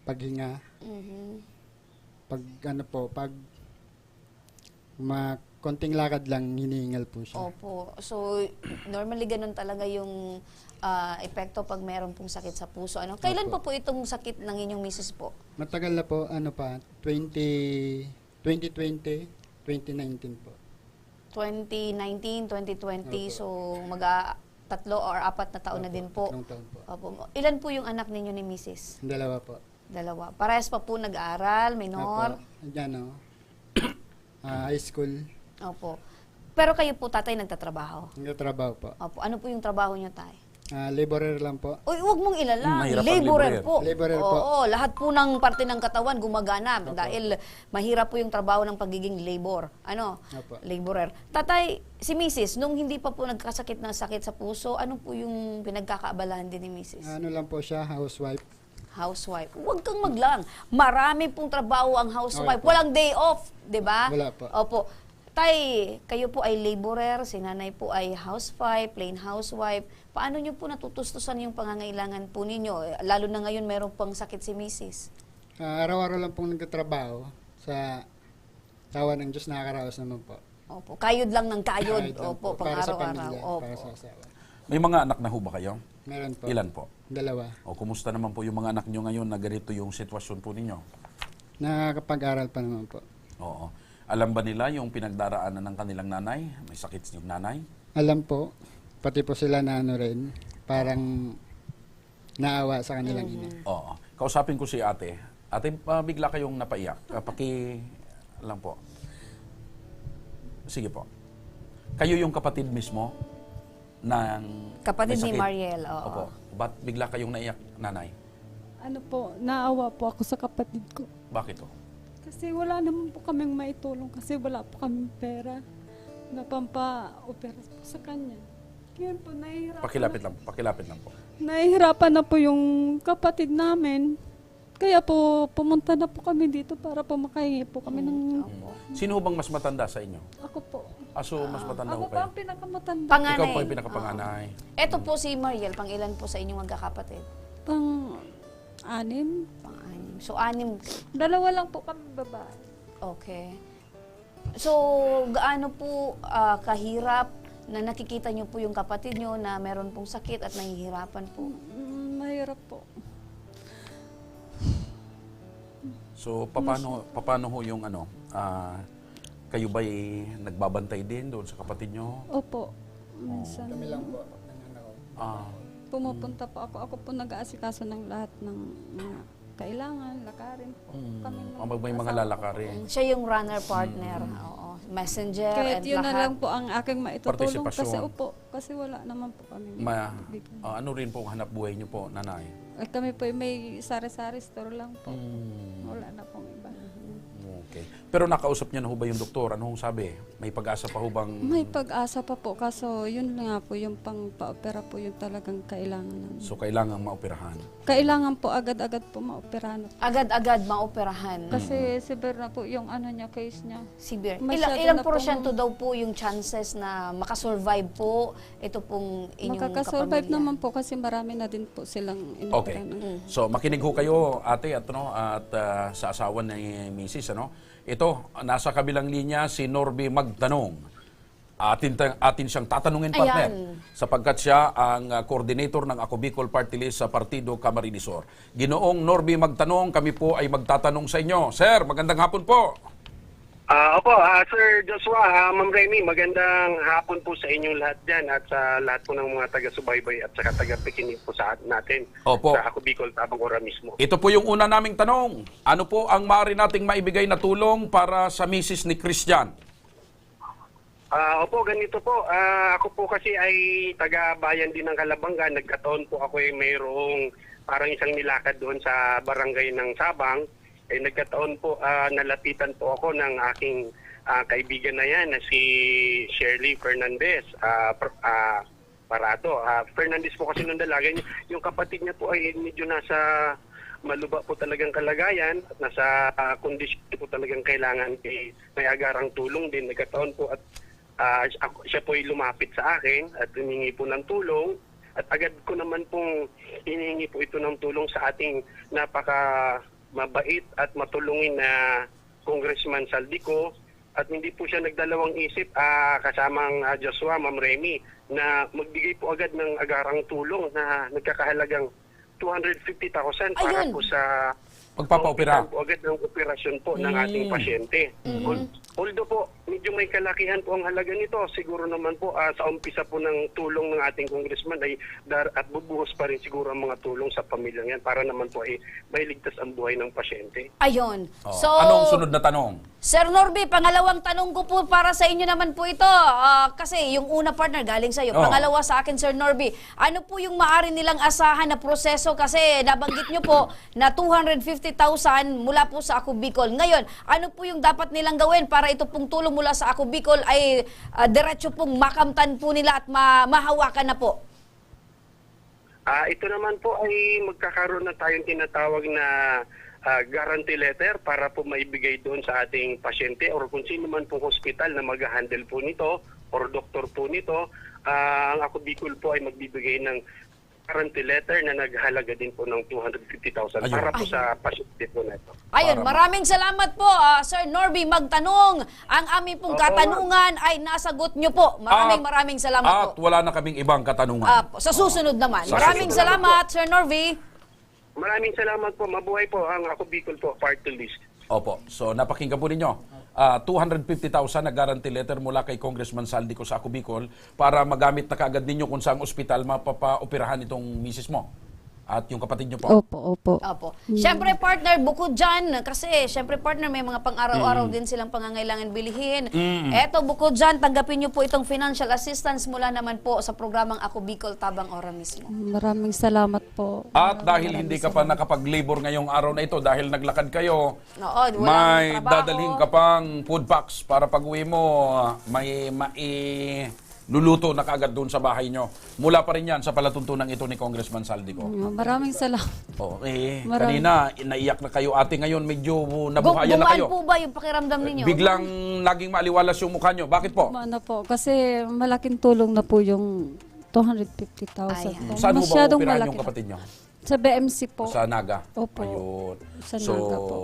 Speaker 21: paghinga. Pag konting lakad lang, hinihingal po siya.
Speaker 2: Opo. So, normally ganun talaga yung epekto pag meron pong sakit sa puso. Kailan
Speaker 21: Opo.
Speaker 2: po itong sakit ng inyong misis po?
Speaker 21: Matagal na po, 2020, 2019 po.
Speaker 2: 2019, 2020,
Speaker 21: Opo.
Speaker 2: so 3 or 4 na taon na din po. Opo. Ilan po yung anak ninyo ni misis?
Speaker 21: 2 po.
Speaker 2: 2. Parehas pa po nag-aaral, minor?
Speaker 21: Diyan high school.
Speaker 2: Opo. Pero kayo po, tatay, nagtatrabaho?
Speaker 21: Nagtatrabaho po.
Speaker 2: Opo. Ano po yung trabaho nyo, tay?
Speaker 21: Laborer lang po.
Speaker 2: Uy, huwag mong ilalang.
Speaker 21: Mahirap ang
Speaker 2: Laborer
Speaker 21: laborer.
Speaker 2: po.
Speaker 21: Laborer po.
Speaker 2: Oo, lahat po ng parte ng katawan gumagana dahil mahirap po yung trabaho ng pagiging labor.
Speaker 21: Opo.
Speaker 2: Laborer. Tatay, si Mrs., nung hindi pa po nagkasakit ng sakit sa puso, ano po yung pinagkakaabalahan din ni Mrs.?
Speaker 21: Ano lang po siya, housewife.
Speaker 2: Housewife. Huwag kang maglang. Marami pong trabaho ang housewife.
Speaker 21: Okay po.
Speaker 2: Walang day off, di ba?
Speaker 21: Wala po.
Speaker 2: Opo. Tay, kayo po ay laborer, si nanay po ay housewife, plain housewife. Paano nyo po natutustusan yung pangangailangan po ninyo? Lalo na ngayon meron pang sakit si Mrs.
Speaker 21: Araw-araw lang pong nagtatrabaho sa tawa ng Diyos, nakakaraos naman po.
Speaker 2: Opo, kayod lang ng kayod.
Speaker 21: Kayod lang
Speaker 2: Opo,
Speaker 21: po.
Speaker 2: pang
Speaker 21: Para sa
Speaker 2: araw-araw.
Speaker 21: pamilya,
Speaker 2: Opo.
Speaker 21: para sa asawa.
Speaker 3: May mga anak na ho ba kayo?
Speaker 21: Meron po.
Speaker 3: Ilan po?
Speaker 21: 2.
Speaker 3: O kumusta naman po yung mga anak nyo ngayon na ganito yung sitwasyon po ninyo?
Speaker 21: Nakakapag-aral pa naman po.
Speaker 3: Oo. Alam ba nila yung pinagdaraanan ng kanilang nanay? May sakit yung nanay?
Speaker 21: Alam po. Pati po sila na rin. Parang naawa sa kanilang ina.
Speaker 3: Oo. Kausapin ko si ate. Ate, bigla kayong napaiyak. Lang po. Sige po. Kayo yung kapatid mismo ng
Speaker 2: Kapatid
Speaker 3: may
Speaker 2: ni
Speaker 3: sakit?
Speaker 2: Mariel, oo.
Speaker 3: Opo. Ba't bigla kayong naiyak, nanay?
Speaker 22: Naawa po ako sa kapatid ko.
Speaker 3: Bakit to?
Speaker 22: Kasi wala naman po kaming maitulong kasi wala po kaming pera na pampa-opera po sa kanya. Ngayon po, nahihirapan
Speaker 3: Pakilapit lang po.
Speaker 22: Nahihirapan na po yung kapatid namin. Kaya po, pumunta na po kami dito para po makahingi po kami ng...
Speaker 3: Sino bang mas matanda sa inyo?
Speaker 22: Ako po.
Speaker 3: Aso, mas matanda
Speaker 22: Ako
Speaker 3: ho
Speaker 22: po
Speaker 3: kayo?
Speaker 22: ang pinakamatanda.
Speaker 1: Panganay.
Speaker 3: Ikaw po yung pinakapanganay.
Speaker 1: Eto po si Mariel, pang ilan po sa inyong magkakapatid?
Speaker 22: Pang-anim.
Speaker 1: Pang-anim. So, 6.
Speaker 22: Dalawa lang po kami babae.
Speaker 1: Okay. So, gaano po kahirap na nakikita niyo po yung kapatid niyo na meron pong sakit at nahihirapan po?
Speaker 22: Mahirap po.
Speaker 3: So, paano ho yung ano, kayo ba'y nagbabantay din doon sa kapatid nyo?
Speaker 22: Opo. Minsan.
Speaker 21: Kami lang po.
Speaker 22: Pumupunta po ako. Ako po nag-aasikaso ng lahat ng mga kailangan, lakarin po. Kami lang.
Speaker 3: May mga lalakarin.
Speaker 1: Siya yung runner partner. Oo. Messenger
Speaker 22: Kahit
Speaker 1: and
Speaker 22: yun na
Speaker 1: lahat.
Speaker 22: lang po ang aking maitutulong. Kasi
Speaker 3: Partisipasyon.
Speaker 22: upo. Kasi wala naman po kami.
Speaker 3: Ano rin po ang hanap buhay nyo po, nanay?
Speaker 22: Ay, kami po may sari-sari store lang po. Wala na pong iba.
Speaker 3: Okay. Pero nakausap niya na ho ba yung doktor? Ano hong sabi? May pag-asa pa ho bang...
Speaker 22: May pag-asa pa po. Kaso yun nga po, yung pang-paopera po yung talagang kailangan namin.
Speaker 3: So, kailangan maoperahan?
Speaker 22: Kailangan po agad-agad po maoperahan.
Speaker 1: Agad-agad maoperahan.
Speaker 22: Kasi severe na po yung ano niya, case niya.
Speaker 1: Severe.
Speaker 22: Masyado
Speaker 1: Ilang
Speaker 22: na po
Speaker 1: porsyento daw po yung chances na makasurvive po ito pong inyong
Speaker 22: Makakasurvive
Speaker 1: kapamilya?
Speaker 22: naman po kasi marami na din po silang
Speaker 3: Okay. So, makinig ho kayo, ate, at sa asawa ni Mrs. Ito, nasa kabilang linya si Norby Magtanong. Atin siyang tatanungin, partner.
Speaker 1: Ayan.
Speaker 3: Sapagkat siya ang coordinator ng Ako Bicol Party List sa Partido Camarinesor. Ginoong Norby Magtanong, kami po ay magtatanong sa inyo. Sir, magandang hapon po.
Speaker 6: Opo, Sir Joshua, Ma'am Remy, magandang hapon po sa inyong lahat dyan at sa lahat po ng mga taga-subaybay at saka taga-pikinig po sa natin.
Speaker 3: Opo.
Speaker 6: Sa Ako Bicol, Tabang Ora mismo.
Speaker 3: Ito po yung una naming tanong. Ano po ang maaari nating maibigay na tulong para sa misis ni Christian?
Speaker 6: Opo, ganito po. Ako po kasi ay taga-bayan din ng Calabanga. Nagkataon po ako ay mayroong parang isang nilakad doon sa barangay ng Sabang. Nagkataon po, nalapitan po ako ng aking kaibigan na yan na si Shirley Fernandez Parado. Fernandez po kasi nung dalaga, yung kapatid niya po ay medyo nasa maluba po talagang kalagayan at nasa kondisyon po talagang kailangan may agarang tulong din. Nagkataon po at siya po ay lumapit sa akin at humingi po ng tulong at agad ko naman pong hinihingi po ito ng tulong sa ating mabait at matulungin na Congressman Saldico at hindi po siya nagdalawang isip kasamang Joshua, Ma'am Remy na magbigay po agad ng agarang tulong na nagkakahalagang 250,000 para po sa
Speaker 3: magpapaopera
Speaker 6: po agad ng operasyon po ng ating pasyente. Although po, medyo may kalakihan po ang halaga nito, siguro naman po sa umpisa po ng tulong ng ating congressman ay at bubuhos pa rin siguro ang mga tulong sa pamilyang yan para naman po ay mailigtas ang buhay ng pasyente.
Speaker 1: Ayun. So,
Speaker 3: anong sunod na tanong?
Speaker 1: Sir Norby, pangalawang tanong ko po para sa inyo naman po ito. Kasi yung una partner galing sa iyo. Pangalawa sa akin, Sir Norby. Ano po yung maaari nilang asahan na proseso? Kasi nabanggit nyo po na 250,000 mula po sa Ako Bicol. Ngayon, ano po yung dapat nilang gawin para ito pong tulong mula sa Ako Bicol ay diretso pong makamtan po nila at mahawakan na po?
Speaker 6: Ito naman po ay magkakaroon na tayong tinatawag na guarantee letter para po maibigay doon sa ating pasyente or kung sino man pong hospital na mag-handle po nito or doktor po nito. Ang Ako Bicol po ay magbibigay ng guarantee letter na naghalaga din po ng 250,000 para po sa pasyente po nito.
Speaker 1: Ayun, maraming salamat po, Sir Norby Magtanong. Ang aming pong katanungan ay nasagot nyo po. Maraming salamat po.
Speaker 3: At wala na kaming ibang katanungan.
Speaker 1: Sa susunod naman. Maraming salamat, Sir Norby.
Speaker 6: Maraming salamat po. Mabuhay po ang Ako Bicol po, party list.
Speaker 3: Opo. So, napakinggan po ninyo. 250,000 na guarantee letter mula kay Congressman Saldico sa Ako Bicol para magamit na kaagad ninyo kung saang ospital mapapaoperahan itong misis mo at yung kapatid nyo po.
Speaker 22: Opo.
Speaker 1: Siyempre partner, bukod dyan, kasi siyempre partner may mga pang-araw-araw din silang pangangailangan bilihin. Eto, bukod dyan, tanggapin nyo po itong financial assistance mula naman po sa programang Ako Bicol Tabang Ora mismo.
Speaker 22: Maraming salamat po.
Speaker 3: At dahil hindi ka pa nakapag-labor ngayong araw na ito, dahil naglakad kayo,
Speaker 1: walang
Speaker 3: may
Speaker 1: trabaho.
Speaker 3: dadalhin ka pang food packs para pag-uwi mo, may luluto na kaagad doon sa bahay nyo. Mula pa rin yan sa palatuntunan ito ni Congressman Saldico.
Speaker 22: Maraming salamat.
Speaker 3: Kanina, naiyak na kayo ate. Ngayon, medyo nabuhayan na kayo.
Speaker 1: Gumaan po ba yung pakiramdam ninyo?
Speaker 3: Biglang naging maaliwalas yung mukha nyo. Bakit po?
Speaker 22: Ano po, kasi malaking tulong na po yung 250,000.
Speaker 3: Saan mo ba
Speaker 22: Masyadong
Speaker 3: operahan
Speaker 22: malaki
Speaker 3: yung kapatid nyo?
Speaker 22: Sa BMC po.
Speaker 3: Sa Naga?
Speaker 22: Opo.
Speaker 3: Ayun.
Speaker 22: Sa
Speaker 3: So,
Speaker 22: Naga po.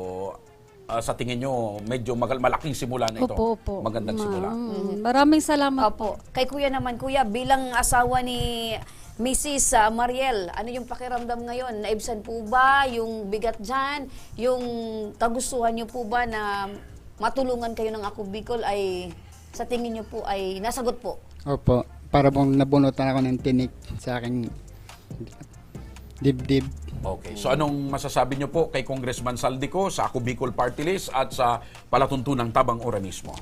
Speaker 3: sa tingin nyo, medyo malaking simula na ito.
Speaker 22: Opo.
Speaker 3: Magandang simula.
Speaker 22: Maraming salamat.
Speaker 1: Opo. Kay kuya naman, kuya, bilang asawa ni Mrs. Mariel, ano yung pakiramdam ngayon? Naibsan po ba yung bigat dyan? Yung kagustuhan nyo po ba na matulungan kayo ng Ako Bicol ay sa tingin nyo po ay nasagot po?
Speaker 21: Opo, para bang nabunutan ako ng tinik sa aking dibdib.
Speaker 3: Okay. So anong masasabi nyo po kay Congressman Saldico sa Ako Bicol Party List at sa palatuntunang Tabang Ora mismo?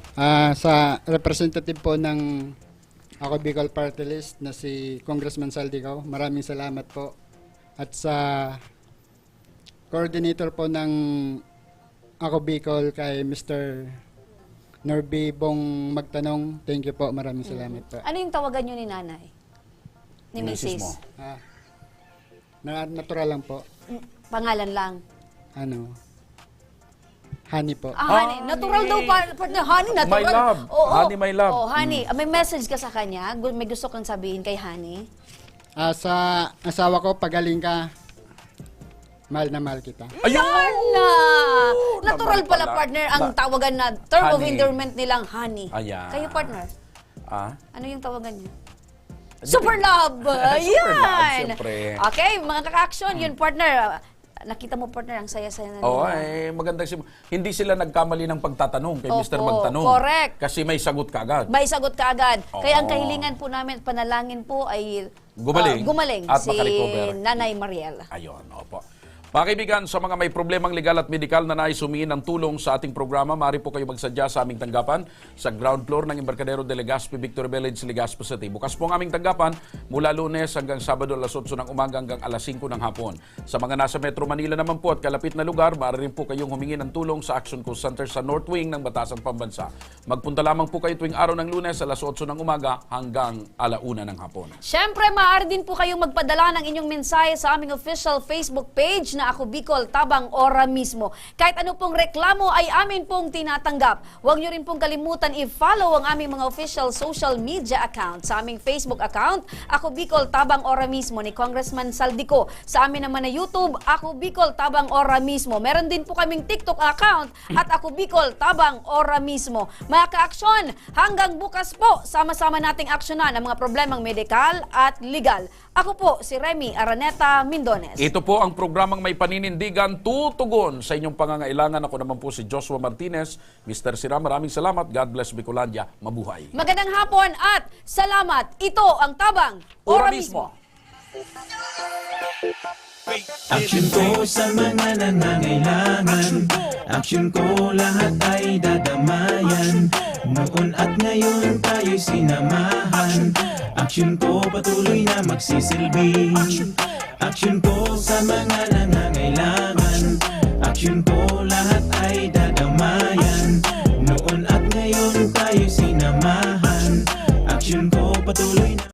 Speaker 21: Sa representative po ng Ako Bicol Party List na si Congressman Saldico, maraming salamat po. At sa coordinator po ng Ako Bicol kay Mr. Norby Bong Magtanong, thank you po, maraming salamat po.
Speaker 1: Ano yung tawagan nyo ni nanay? Ni
Speaker 3: Mrs.
Speaker 1: Mrs.
Speaker 3: mo?
Speaker 21: Natural lang po.
Speaker 1: Pangalan lang.
Speaker 21: Honey po.
Speaker 1: Honey. Natural daw partner. Honey, natural.
Speaker 3: My love. Honey, my love.
Speaker 1: Honey. May message ka sa kanya? May gusto kang sabihin kay Honey?
Speaker 21: Sa asawa ko, pagaling ka, mahal na mahal kita.
Speaker 3: Ayun!
Speaker 1: Natural pala, partner, ang tawagan na term of
Speaker 3: Honey.
Speaker 1: endearment nilang Honey.
Speaker 3: Ayan.
Speaker 1: Kayo, partner?
Speaker 3: Ah?
Speaker 1: Ano yung tawagan niya? Super love!
Speaker 3: Super love,
Speaker 1: Ayan!
Speaker 3: siyempre.
Speaker 1: Okay, mga kaka-action, yun, partner. Nakita mo, partner, ang saya-saya na nila.
Speaker 3: Magandang hindi sila nagkamali ng pagtatanong kay Mr.
Speaker 1: Opo,
Speaker 3: Magtanong.
Speaker 1: correct.
Speaker 3: Kasi may sagot ka agad.
Speaker 1: May sagot ka agad. Kaya ang
Speaker 3: Oo.
Speaker 1: kahilingan po namin, panalangin po ay
Speaker 3: Gumaling. At
Speaker 1: si
Speaker 3: makarecover.
Speaker 1: Nanay Mariel.
Speaker 3: Ayun, opo. Mga kaibigan, sa mga may problemang legal at medikal na nais humingi ng tulong sa ating programa, maaari po kayo magsadya sa aming tanggapan sa ground floor ng Embarcadero de Legazpi, Victory Village, Legazpi City. Bukas po ang aming tanggapan mula Lunes hanggang Sabado alas 8 ng umaga hanggang alas 5 ng hapon. Sa mga nasa Metro Manila naman po at kalapit na lugar, maaari rin po kayong humingi ng tulong sa Action Call Center sa North Wing ng Batasan Pambansa. Magpunta lamang po kayo tuwing araw ng Lunes alas 8 ng umaga hanggang alauna ng hapon.
Speaker 1: Siyempre, maaari din po kayong magpadala ng inyong mensahe sa aming official Facebook page na Ako Bicol Tabang Ora mismo. Kahit ano pong reklamo ay amin pong tinatanggap. Huwag nyo rin pong kalimutan i-follow ang aming mga official social media account. Sa aming Facebook account, Ako Bicol Tabang Ora mismo ni Congressman Saldico. Sa amin naman na YouTube, Ako Bicol Tabang Ora mismo. Meron din po kaming TikTok account at Ako Bicol Tabang Ora mismo. Mga ka-aksyon, hanggang bukas po, sama-sama nating aksyonan ang mga problemang medikal at legal. Ako po si Remy Araneta Mindones.
Speaker 3: Ito po ang programang may paninindigan, tutugon sa inyong pangangailangan. Ako naman po si Joshua Martinez. Mr. Sira, maraming salamat. God bless Bicolandia. Mabuhay.
Speaker 1: Magandang hapon at salamat. Ito ang Tabang Ora mismo.
Speaker 4: Action ko sa mga nangangailangan. Action ko lahat ay dadamayan. Noon at ngayon tayo'y sinamahan. Action ko patuloy na magsisilbi. Action ko sa mga nangangailangan. Action ko lahat ay dadamayan. Noon at ngayon tayo'y sinamahan. Action ko patuloy na